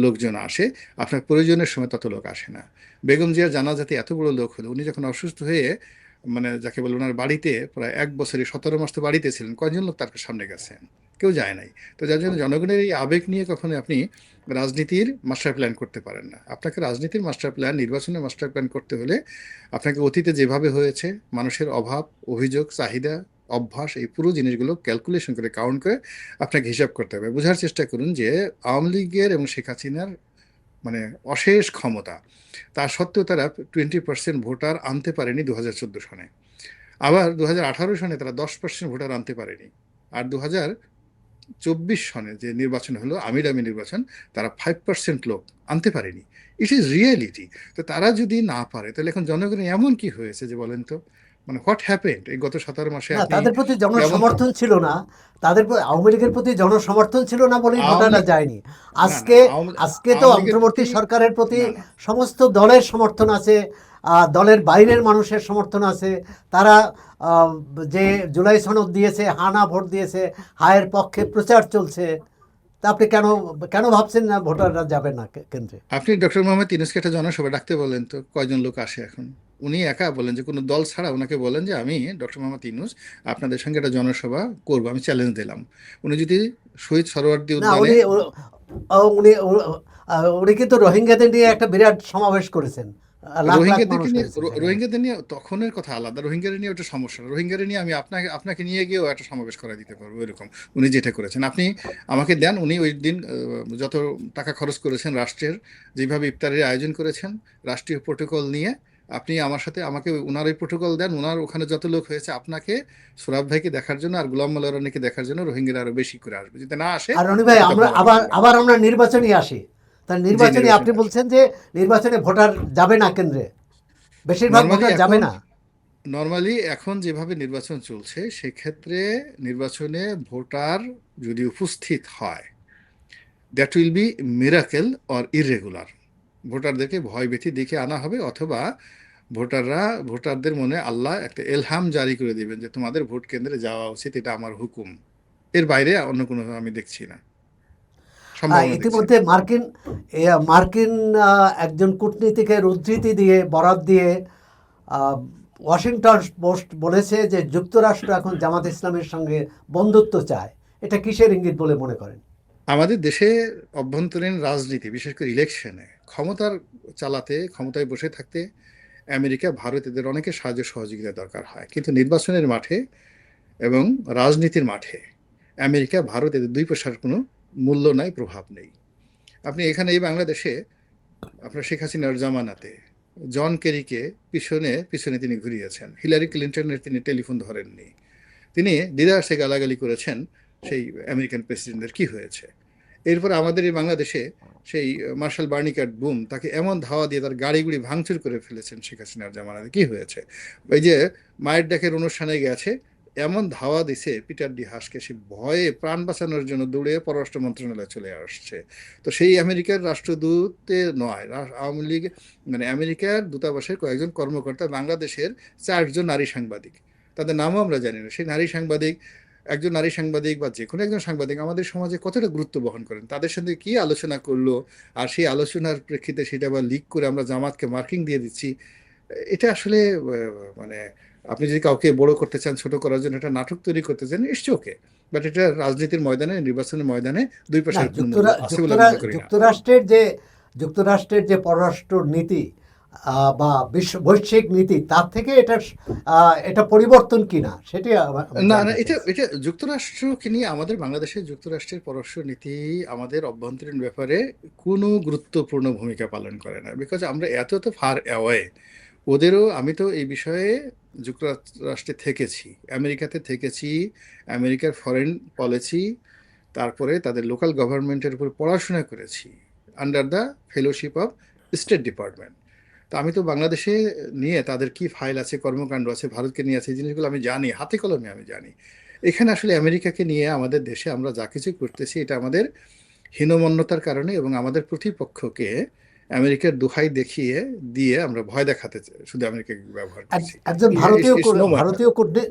লোকজন আসে, আপনার প্রয়োজনের সময় তত লোক আসে না। বেগম জিয়ার জানাজাতে এত বড় লোক হলো, উনি যখন অসুস্থ হয়ে, মানে যাকে বলে ওনার বাড়িতে প্রায় 1 বছরে 17 মাস তো বাড়িতে ছিলেন, কয়জন লোক তার সামনে গেছেন? কেউ যায় নাই। তো যার জন্য জনগণের এই আবেগ নিয়ে কখনো আপনি রাজনীতির মাস্টার প্ল্যান করতে পারেন না। আপনাকে রাজনীতির মাস্টার প্ল্যান, নির্বাচনের মাস্টার প্ল্যান করতে হলে আপনাকে অতীতে যেভাবে হয়েছে মানুষের অভাব, অভিযোগ, চাহিদা, অভ্যাস, এই পুরো জিনিসগুলো ক্যালকুলেশন করে, কাউন্ট করে আপনাকে হিসাব করতে হবে। বোঝার চেষ্টা করুন যে আওয়ামী লীগের এবং শেখ হাসিনার মানে অশেষ ক্ষমতা, তা সত্ত্বেও তারা 20% ভোটার আনতে পারেনি 2014 সনে। আবার 2018 সনে তারা 10% ভোটার আনতে পারেনি। আর 2024 সনে যে নির্বাচন হলো, আমির আমির নির্বাচন, তারা 5% লোক আনতে পারেনি। It is reality. তো তারা যদি না পারে, তাহলে এখন জনগণের এমন কি হয়েছে যে বলেন তো, মানে হোয়াট হ্যাপেন্ড এই গত 17 মাসে? না, আপনি তাদের প্রতি যেমন, জনসমর্থন ছিল না। আওয়ামী লীগের প্রতি জনসমর্থন ছিল না বলেই আওয়ামী ভোটাররা লীগ, যায়নি। না না, আজকে আওয়ামী আজকে তো আওয়ামী লীগের অন্তর্বর্তী প্রতি, সরকারের প্রতি না না, সমস্ত দলের সমর্থন আছে, দলের বাইরের মানুষের সমর্থন আছে। তারা আহ, যে জুলাই সনদ দিয়েছে, হানা ভোট দিয়েছে, হায়ের পক্ষে প্রচার চলছে। তা আপনি কেন কেন ভাবছেন না ভোটাররা যাবে না কেন্দ্রে? আপনি ডক্টর মোহাম্মদ ইউনূসকে একটা জনসভা ডাকতে বলেন তো, কয়জন লোক আসে এখন? উনি একা বলেন, যে কোনো দল ছাড়া ওনাকে বলেন যে আমি ডক্টর মোহাম্মদ ইউনূস আপনাদের সঙ্গে একটা জনসভা করবো, আমি চ্যালেঞ্জ দিলাম। উনি যদি শহীদ সরোয়ার্দী না, উদ্যানে, উনি কিন্তু রোহিঙ্গাদের নিয়ে একটা বিরাট সমাবেশ করেছেন, লাখ লাখ রোহিঙ্গাদেরকে মানুষ নিয়ে, হয়েছে সেখানে। রোহিঙ্গাদের নিয়ে তখনের কথা আলাদা, রোহিঙ্গাদের নিয়ে ওটা সমস্যা না। রোহিঙ্গাদের নিয়ে আমি আপনাকে আপনাকে নিয়ে গিয়েও একটা সমাবেশ করা দিতে পারবো, এরকম উনি যেটা করেছেন। আপনি আমাকে দেন, উনি ওই দিন যত টাকা খরচ করেছেন রাষ্ট্রের, যেভাবে ইফতারের আয়োজন করেছেন রাষ্ট্রীয় প্রোটোকল নিয়ে, আপনি আমার সাথে আমাকে ওনার ওই প্রোটোকল দেন, ওনার ওখানে যত লোক হয়েছে, আপনাকে সোরাব ভাইকে দেখার জন্য আর গোলাম মোল্লা রনিকে দেখার জন্য রোহিঙ্গারা আরো বেশি করে আসবে। যদি না আসে আর রনি ভাই, সেটা আমরা বলার আবার বিষয় না। আবার আমরা নির্বাচনে আসি। তার জি, নির্বাচনে আপনি নির্বাচনে আসে। বলছেন যে নির্বাচনে ভোটার যাবে না কেন্দ্রে, বেশিরভাগ নর্মালি ভোটার যাবে এখন না। নর্মালি এখন যেভাবে নির্বাচন চলছে, সেক্ষেত্রে নির্বাচনে ভোটার যদি উপস্থিত হয়, that will be miracle or irregular. ভোটারদেরকে ভয় ভীতি দেখে আনা হবে, অথবা ভোটারদের মনে আল্লাহ একটা এলহাম জারি করে দিবেন যে তোমাদের ভোট কেন্দ্রে যাওয়া উচিত, এটা আমার হুকুম। এর বাইরে অন্য কোনো আমি দেখছি না, সম্ভাবনা দেখছি না। ইতিমধ্যে মার্কিন একজন কূটনীতিকের উদ্ধৃতি দিয়ে, বরাত দিয়ে আহ, ওয়াশিংটন পোস্ট বলেছে যে যুক্তরাষ্ট্র এখন জামাত ইসলামের সঙ্গে বন্ধুত্ব চায়। এটা কিসের ইঙ্গিত বলে মনে করেন? আমাদের দেশে অভ্যন্তরীণ রাজনীতি, বিশেষ করে ইলেকশনে ক্ষমতার চালাতে, ক্ষমতায় বসে থাকতে আমেরিকা, ভারত, এদের অনেকের সাহায্য সহযোগিতা দরকার হয়। কিন্তু নির্বাচনের মাঠে এবং রাজনীতির মাঠে আমেরিকা, ভারত, এদের দুই পয়সার কোনো মূল্য নাই, প্রভাব নেই। আপনি এখানে এই বাংলাদেশে আপনার শেখ হাসিনার জামানাতে জন কেরিকে পিছনে পিছনে তিনি ঘুরিয়েছেন, হিলারি ক্লিন্টনের তিনি টেলিফোন ধরেননি, তিনি দিদারসে গালাগালি করেছেন সেই আমেরিকান প্রেসিডেন্টের। কি হয়েছে? এরপর আমাদের এই বাংলাদেশে সেই মার্শাল বার্নিকাট বুম, তাকে এমন ধাওয়া দিয়ে তার গাড়িগুড়ি ভাঙচুর করে ফেলেছেন শেখ হাসিনার জামানাতে। কি হয়েছে? ওই যে মায়ের ডাকের অনুষ্ঠানে গেছে, এমন ধাওয়া দিছে পিটার ডি হাসকে, সে ভয়ে প্রাণ বাঁচানোর জন্য দৌড়ে পররাষ্ট্র মন্ত্রণালয়ে চলে আসছে। তো সেই আমেরিকার রাষ্ট্রদূতে নয়, আওয়ামী লীগ, মানে আমেরিকার দূতাবাসের কয়েকজন কর্মকর্তা বাংলাদেশের 4জন নারী সাংবাদিক, তাদের নামও আমরা জানি না, সেই নারী সাংবাদিক, একজন নারী সাংবাদিক বা যে কোনো একজন সাংবাদিক আমাদের সমাজে কতটা গুরুত্ব বহন করেন, তাদের সঙ্গে কি আলোচনা করলো, আর সেই আলোচনার প্রেক্ষিতে সেটা আবার লিক করে আমরা জামাতকে মার্কিং দিয়ে দিচ্ছি। এটা আসলে মানে আপনি যদি কাউকে বড় করতে চান, ছোট করার জন্য একটা নাটক তৈরি করতে চান, ইটস ওকে, বাট এটা রাজনীতির ময়দানে, নির্বাচনের ময়দানে দুই না, পয়সার কোনো মূল্য আছে বলে মনে করি না। যুক্তরাষ্ট্রের যে পররাষ্ট্র নীতি, বা বিশ্ব বৈশ্বিক নীতি, তার থেকে এটা পরিবর্তন কিনা সেটি আমি না না, জানতে এটা চাইছি। এটা যুক্তরাষ্ট্রকে নিয়ে আমাদের বাংলাদেশের যুক্তরাষ্ট্রের পররাষ্ট্র নীতি আমাদের অভ্যন্তরীণ ব্যাপারে কোনো গুরুত্বপূর্ণ ভূমিকা পালন করে না, বিকজ আমরা এত এত ফার অ্যাওয়ে ওদেরও। আমি তো এই বিষয়ে যুক্তরাষ্ট্রে থেকেছি, আমেরিকাতে থেকেছি, আমেরিকার ফরেন পলিসি, তারপরে তাদের লোকাল গভর্নমেন্টের উপর পড়াশোনা করেছি under the fellowship of state department. তো আমি তো বাংলাদেশে নিয়ে তাদের কি ফাইল আছে, কর্মকাণ্ড আছে, ভারতকে নিয়ে আছে, এই জিনিসগুলো আমি জানি, হাতে কলমে আমি জানি। এখানে আসলে আমেরিকাকে নিয়ে আমাদের দেশে আমরা যা কিছু করতেছি এটা আমাদের হীনমন্যতার কারণে এবং আমাদের প্রতিপক্ষকে আমেরিকার দোহাই দেখিয়ে দিয়ে আমরা ভয় দেখাতে শুধু আমেরিকাকে ব্যবহার করছি। একজন ভারতীয় কূটনীতিক,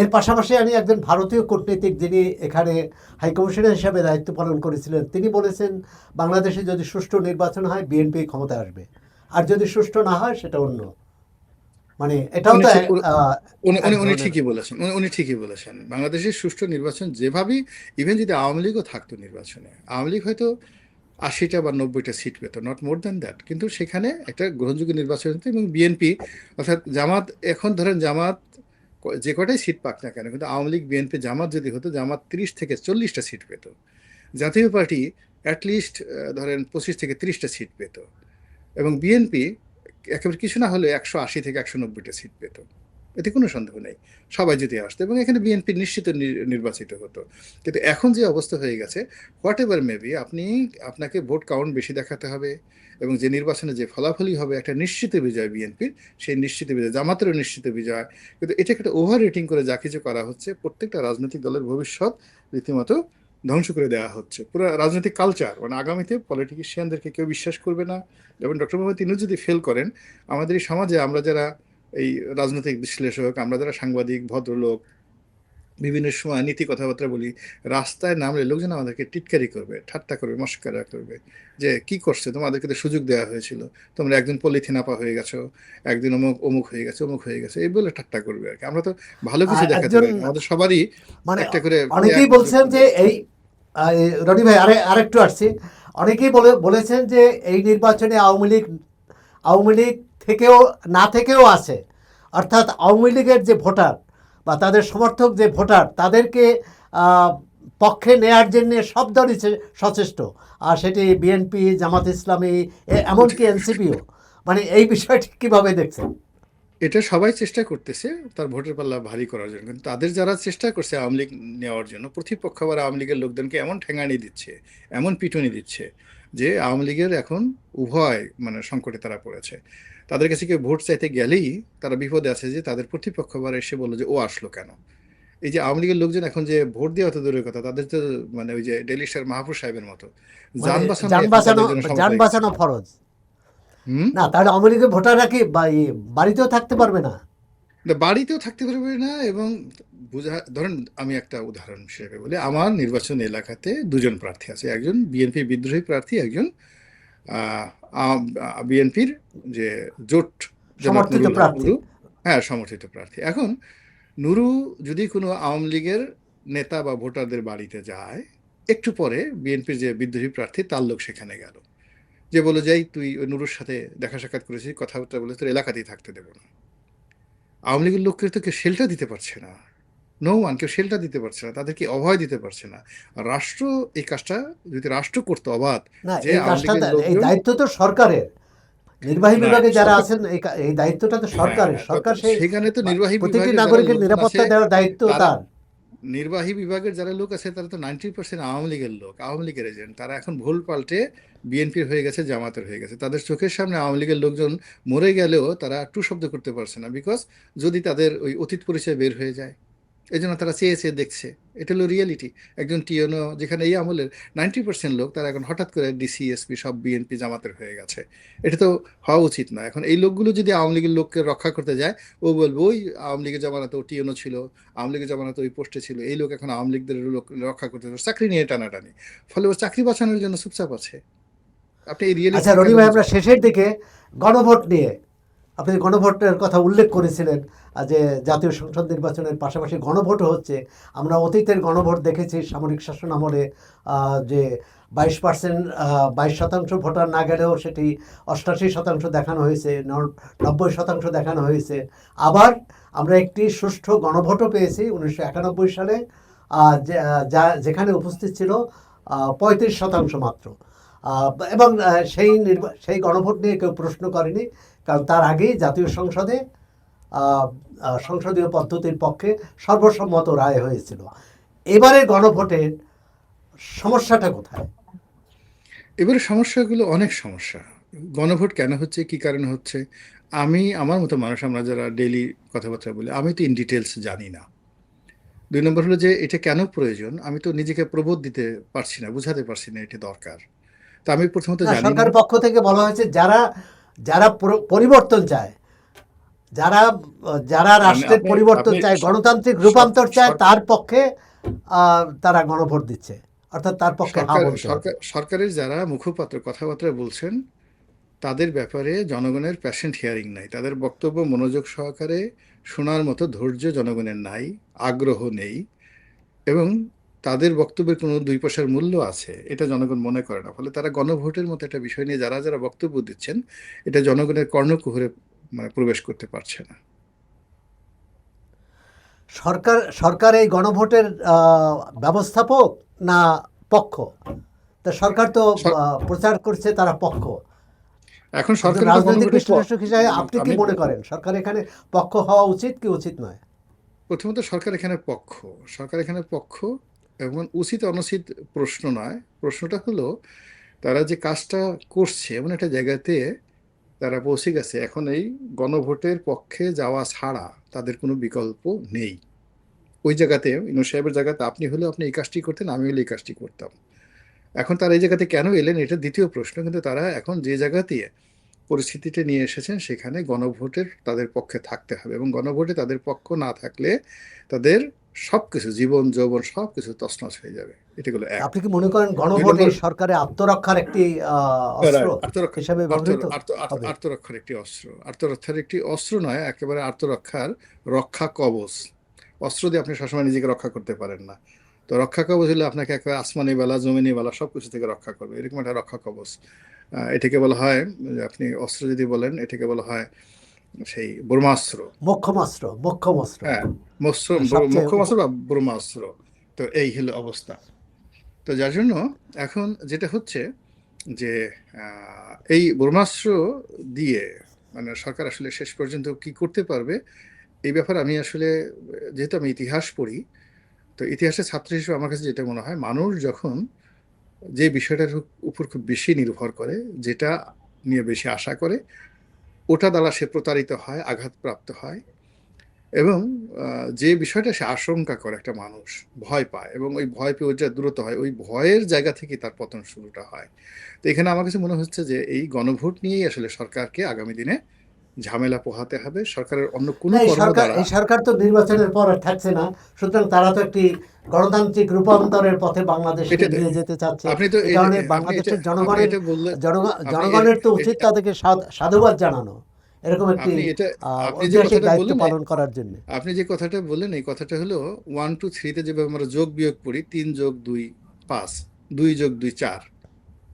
এর পাশাপাশি আমি একজন ভারতীয় কূটনীতিক যিনি এখানে হাইকমিশনার হিসাবে দায়িত্ব পালন করেছিলেন, তিনি বলেছেন বাংলাদেশে যদি সুষ্ঠু নির্বাচন হয় বিএনপি ক্ষমতায় আসবে, আর যদি সুষ্ঠু না হয় সেটা অন্য, মানে এটাও উনি তো ঠিক এক উনি ধরনের। ঠিকই বলেছেন, উনি ঠিকই বলেছেন। বাংলাদেশের সুষ্ঠু নির্বাচন যেভাবেই, ইভেন যদি আওয়ামী লীগও থাকতো নির্বাচনে, আওয়ামী লীগ হয়তো 80টা বা 90টা সিট পেত, নট মোর দ্যান দ্যাট, কিন্তু সেখানে একটা গ্রহণযোগ্য নির্বাচন হতো। এবং বিএনপি অর্থাৎ জামাত, এখন ধরেন জামাত যে কটাই সিট পাক না কেন, কিন্তু আওয়ামী লীগ বিএনপি জামাত যদি হতো, জামাত 30 থেকে 40টা সিট পেত। জাতীয় পার্টি অ্যাটলিস্ট ধরেন 25 থেকে 30টা সিট পেত। এবং বিএনপি একেবারে কিছু না হলে 180 থেকে 190টা সিট পেত, এতে কোনো সন্দেহ নেই, সবাই যদি আসতো এবং এখানে বিএনপি নিশ্চিত নির্বাচিত হতো। কিন্তু এখন যে অবস্থা হয়ে গেছে, হোয়াট এভার মেবি, আপনাকে ভোট কাউন্ট বেশি দেখাতে হবে এবং যে নির্বাচনে যে ফলাফলই হবে একটা নিশ্চিত বিজয় বিএনপির, সেই নিশ্চিত বিজয়, জামাতেরও নিশ্চিত বিজয়। কিন্তু এটাকে একটা ওভার রেটিং করে যা কিছু করা হচ্ছে, প্রত্যেকটা রাজনৈতিক দলের ভবিষ্যৎ রীতিমতো ধ্বংস করে দেওয়া হচ্ছে, পুরো রাজনৈতিক কালচার। মানে আগামীতে পলিটিশিয়ানদেরকে কেউ বিশ্বাস করবে না। এবং ডক্টর মোহাম্মদ ইউনূস যদি ফেল করেন, আমাদের এই সমাজে আমরা যারা এই রাজনৈতিক বিশ্লেষক, আমরা যারা সাংবাদিক, ভদ্রলোক, বিভিন্ন সময় নীতি কথাবার্তা বলি, রাস্তায় নামলে লোকজন আমাদেরকে টিটকারি করবে, ঠাট্টা করবে, মস্করা করবে, যে কি করছে, তোমাদেরকে তো সুযোগ দেওয়া হয়েছিল, তোমরা একজন পলিথিন আপা হয়ে গেছো, একদিন অমুক অমুক হয়ে গেছে, অমুক হয়ে গেছে, এই বলে ঠাট্টা করবে আর কি। আমরা তো ভালো কিছু দেখাতে একজন পারি না, আমাদের সবারই মানে একটা করে অনেকেই বলছেন যে এই রনি ভাই আরেকটু আসছি, অনেকেই বলেছেন যে এই নির্বাচনে আওয়ামী লীগ থেকেও না থেকেও আছে, অর্থাৎ আওয়ামী লীগের যে ভোটার বা তাদের সমর্থক যে ভোটার তাদেরকে আহ, পক্ষে নেয়ার জন্য সব দলই সচেষ্ট, আর সেটি বিএনপি, জামাত ইসলামী, এমনকি এনসিপিও। মানে এই বিষয়টি কিভাবে দেখছেন? এটা সবাই চেষ্টা করতেছে তার ভোটের পাল্লা ভারী করার জন্য, কিন্তু তাদের যারা চেষ্টা করছে আওয়ামী লীগ নেওয়ার জন্য, প্রতিপক্ষ আবার আওয়ামী লীগের লোকজনকে এমন ঠেঙানি দিচ্ছে, এমন পিটুনি দিচ্ছে, যে আওয়ামী লীগের এখন উভয় মানে সংকটে তারা পড়েছে। তাদের কাছে কেউ ভোট চাইতে গেলেই তারা বিপদে আছে, যে তাদের প্রতিপক্ষ আবার এসে বললো যে ও আসলো কেন। এই যে আওয়ামী লীগের লোকজন এখন যে ভোট দেওয়া তো দূরের কথা, তাদের তো মানে ওই যে ডেলি স্টার মাহফুজ সাহেবের মতো মানে যান বাঁচানো যান এখন বাঁচানো, তাদের জন্য সহজ যান হয়ে গেছে। বাঁচানো ফরজ। হুম। না, তাহলে আওয়ামী লীগের ভোটাররা কি বাড়িতেও থাকতে পারবে না? না, বাড়িতেও থাকতে পারবে না। এবং ধরেন আমি একটা উদাহরণ হিসেবে বলি, আমার নির্বাচন এলাকাতে দুজন প্রার্থী আছে, একজন বিএনপি বিদ্রোহী প্রার্থী, একজন বিএনপির যে জোট জনাব সমর্থিত নুরুল হক প্রার্থী। নুরু, হ্যাঁ সমর্থিত প্রার্থী। এখন নুরু যদি কোনো আওয়ামী লীগের নেতা বা ভোটারদের বাড়িতে যায়, একটু পরে বিএনপির যে বিদ্রোহী প্রার্থী তার লোক সেখানে গেল, যে বলে যাই তুই ওই নুরুর সাথে দেখা সাক্ষাৎ করেছিস, কথাবার্তা বলে তোর এলাকাতেই থাকতে দেবো না। আওয়ামী লীগের লোককে তো কেউ শেল্টার দিতে পারছে না, নো ওয়ান, কেউ শেল্টার দিতে পারছে না, তাদেরকে অভয় দিতে পারছে না। আর রাষ্ট্র এই কাজটা যদি রাষ্ট্র করতো অবাধ, না, যে এই আওয়ামী কাজটা লীগের এই লোকজন, দায়িত্ব তো সরকারের, নির্বাহী না বিভাগে যারা সরকার, আছেন এই দায়িত্বটা তো হ্যাঁ সরকারের, হ্যাঁ, সরকার সেই সেখানে তো নির্বাহী প্রতিটি বিভাগের যারা নাগরিকের লোকজন আছে, নিরাপত্তা দেওয়ার দায়িত্ব তারা, তার। নির্বাহী বিভাগের যারা লোক আছে তারা তো 90% আওয়ামী লীগের লোক, আওয়ামী লীগের এজেন্ট। তারা এখন ভুল পাল্টে বিএনপির হয়ে গেছে, জামাতের হয়ে গেছে। তাদের চোখের সামনে আওয়ামী লীগের লোকজন মরে গেলেও তারা টু শব্দ করতে পারছে না, বিকজ যদি তাদের ওই অতীত পরিচয় বের হয়ে যায়, এই জন্য তারা চেয়ে চেয়ে দেখছে। এটা হলো রিয়েলিটি। একজন টিএনও, যেখানে এই আমলের 90% লোক, তারা এখন হঠাৎ করে ডিসি এসপি সব বিএনপি জামাতের হয়ে গেছে। এটা তো হওয়া উচিত না। এখন এই লোকগুলো যদি আওয়ামী লীগের লোককে রক্ষা করতে যায়, ও বলবে ওই আওয়ামী লীগের জামানাতে ও টিএনও ছিল, আওয়ামী লীগের জামানাতে ওই পোস্টে ছিল, এই লোক এখন আওয়ামী লীগদের লোক রক্ষা করতে চাকরি নিয়ে টানাটানি, ফলে ও চাকরি বাঁচানোর জন্য চুপচাপ আছে। আপনি এই আচ্ছা রিয়েলিটির রনি কারণে ভাই, আমরা বুঝবেন। শেষের দিকে গণভোট নিয়ে আপনি গণভোটের কথা উল্লেখ করেছিলেন, যে জাতীয় সংসদ নির্বাচনের পাশাপাশি গণভোটও হচ্ছে। আমরা অতীতের গণভোট দেখেছি সামরিক শাসন আমলে, যে 22%, 22% ভোটার না গেলেও সেটি 88% দেখানো হয়েছে, 90% দেখানো হয়েছে। আবার আমরা একটি সুষ্ঠু গণভোটও পেয়েছি 1991 সালে, যেখানে উপস্থিত ছিল 35% মাত্র। এবং সেই গণভোট নিয়ে কেউ প্রশ্ন করেনি, কারণ তার আগেই জাতীয় সংসদে সংসদীয় পদ্ধতির পক্ষে সর্বসম্মত রায় হয়েছিল। এবারে গণভোটের সমস্যাটা কোথায়? এবারে সমস্যাগুলো অনেক সমস্যা। গণভোট কেন হচ্ছে, কি কারণে হচ্ছে, আমার মতো মানুষ, আমরা যারা ডেইলি কথাবার্তা বলি, আমি তো ইন ডিটেলস জানি না। 2 নম্বর হলো যে এটা কেন প্রয়োজন, আমি তো নিজেকে প্রবোধ দিতে পারছি না, বুঝাতে পারছি না এটা দরকার। তো আমি প্রথমত জানি না। সরকারের পক্ষ থেকে বলা হয়েছে যারা যারা পরিবর্তন চায়, যারা যারা রাষ্ট্রের আপনি পরিবর্তন চায়, গণতান্ত্রিক রূপান্তর চায়, তার পক্ষে তারা গণভোট দিচ্ছে, অর্থাৎ তার পক্ষে হ্যাঁ বলতে হবে। সরকারের যারা মুখপাত্র কথাবার্তা বলছেন, তাদের ব্যাপারে জনগণের প্যাশেন্ট হিয়ারিং নাই, তাদের বক্তব্য মনোযোগ সহকারে শোনার মতো ধৈর্য জনগণের নাই, আগ্রহ নেই, এবং তাদের বক্তব্যের কোনো 2 পয়সার মূল্য আছে এটা জনগণ মনে করে না। ফলে তারা গণভোটের মতো একটা বিষয় নিয়ে যারা যারা বক্তব্য দিচ্ছেন, এটা জনগণের কর্ণকুহরে মানে প্রবেশ করতে পারছে না। সরকার এই গণভোটের ব্যবস্থাপক না পক্ষ? তা সরকার তো সর- প্রচার করছে তারা পক্ষ। এখন একজন সরকার রাজনৈতিক বিশ্লেষক হিসেবে আপনি কি আমি মনে করেন সরকার এখানে পক্ষ হওয়া উচিত কি উচিত নয়? প্রথমত সরকার এখানে পক্ষ, এবং উচিত অনুচিত প্রশ্ন নয়। প্রশ্নটা হলো তারা যে কাজটা করছে এমন একটা জায়গাতে তারা পৌঁছে গেছে, এখন এই গণভোটের পক্ষে যাওয়া ছাড়া তাদের কোনো বিকল্প নেই। ওই জায়গাতে ইউনূস সাহেবের জায়গাতে আপনি হলেও আপনি এই কাজটি করতেন, আমি হলে এই কাজটি করতাম। এখন তারা এই জায়গাতে কেন এলেন এটা দ্বিতীয় প্রশ্ন, কিন্তু তারা এখন যে জায়গাতে পরিস্থিতিটা নিয়ে এসেছেন সেখানে গণভোটের তাদের পক্ষে থাকতে হবে, এবং গণভোটে তাদের পক্ষ না থাকলে তাদের সবকিছু, জীবন যৌবন সবকিছু তছনছ হয়ে যাবে। এটা হলো এক। আপনি কি মনে করেন 2 গণভোট নম্বর, এই সরকারের আত্মরক্ষার একটি অস্ত্র হিসেবে ব্যবহৃত হবে? আত্মরক্ষার একটি অস্ত্র, আত্মরক্ষার একটি অস্ত্র নয়, একেবারে আত্মরক্ষার রক্ষা কবচ। অস্ত্র দিয়ে আপনি সবসময় নিজেকে রক্ষা করতে পারেন না। তো রক্ষা কবচ হলে আপনাকে একেবারে আসমানি বেলা জমিনি বেলা সবকিছু থেকে রক্ষা করবে, এরকম একটা রক্ষা কবচ। এটাকে বলা হয়, আপনি অস্ত্র যদি বলেন, এটাকে বলা হয় সেই ব্রহ্মাস্ত্র। মোক্ষমাস্ত্র। হ্যাঁ, সবচেয়ে মোক্ষমাস্ত্র বা ব্রহ্মাস্ত্র। তো এই হলো অবস্থা। তো যার জন্য এখন যেটা হচ্ছে যে এই ব্রহ্মাস্ত্র দিয়ে মানে সরকার আসলে শেষ পর্যন্ত কি করতে পারবে এই ব্যাপারে আমি আসলে, যেহেতু আমি ইতিহাস পড়ি, তো ইতিহাসের ছাত্র হিসেবে আমার কাছে যেটা মনে হয়, মানুষ যখন যে বিষয়টার উপর খুব বেশি নির্ভর করে, যেটা নিয়ে বেশি আশা করে, ওটা দ্বারা সে প্রতারিত হয়, আঘাতপ্রাপ্ত হয়, এবং যে বিষয়টা সে আশঙ্কা করে, একটা মানুষ ভয় পায়, এবং ওই ভয় পেয়ে ওইটা দূরত হয়, ওই ভয়ের জায়গা থেকে তার পতন শুরুটা হয়। তো এখানে আমার কাছে মনে হচ্ছে যে এই গণভোট নিয়েই আসলে সরকারকে আগামী দিনে ঝামেলা পোহাতে হবে। সরকারের অন্য কোনো কর্ম দ্বারা এই সরকার তো নির্বাচনের পর আর থাকছে না, সুতরাং তারা তো একটি গণতান্ত্রিক রূপান্তরের পথে বাংলাদেশকে এটা নিয়ে যেতে চাচ্ছে। আপনি তো এই কারণে আপনি এটা বাংলাদেশের আপনি এটা বললেন, আপনি জনগণের তো উচিত তাদেরকে সাধুবাদ জানানো, এরকম একটি আপনি এটা আপনি যে ঐতিহাসিক কথাটা দায়িত্ব বললেন, পালন করার জন্য। আপনি যে কথাটা বললেন, এই কথাটা হলো 1 2 3 তে যেভাবে আমরা যোগ বিয়োগ করি, 3 যোগ 2 5, 2 যোগ 2 4,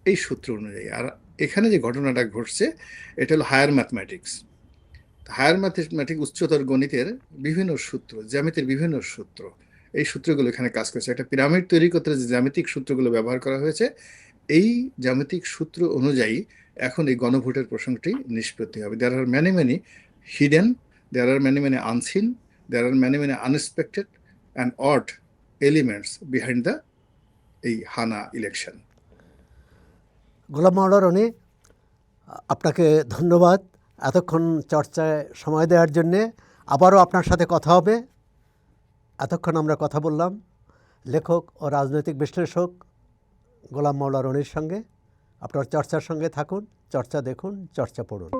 এই সূত্র অনুযায়ী। আর এখানে যে ঘটনাটা ঘটছে এটা হলো হায়ার ম্যাথমেটিক্স। হায়ার ম্যাথমেটিক্স, উচ্চতর গণিতের বিভিন্ন সূত্র, জ্যামিতির বিভিন্ন সূত্র, এই সূত্রগুলো এখানে কাজ করছে। একটা পিরামিড তৈরি করতে যে জ্যামিতিক সূত্রগুলো ব্যবহার করা হয়েছে, এই জ্যামিতিক সূত্র অনুযায়ী এখন এই গণভোটের প্রসঙ্গটি নিষ্পত্তি হবে। There are many many hidden, there are many many unseen, there are many many unexpected and odd elements behind the এই হানা ইলেকশন। গোলাম মাওলা রনি, আপনাকে ধন্যবাদ এতক্ষণ চর্চায় সময় দেওয়ার জন্যে। আবারও আপনার সাথে কথা হবে। এতক্ষণ আমরা কথা বললাম লেখক ও রাজনৈতিক বিশ্লেষক গোলাম মাওলা রনির সঙ্গে। আপনার চর্চার সঙ্গে থাকুন, চর্চা দেখুন, চর্চা পড়ুন।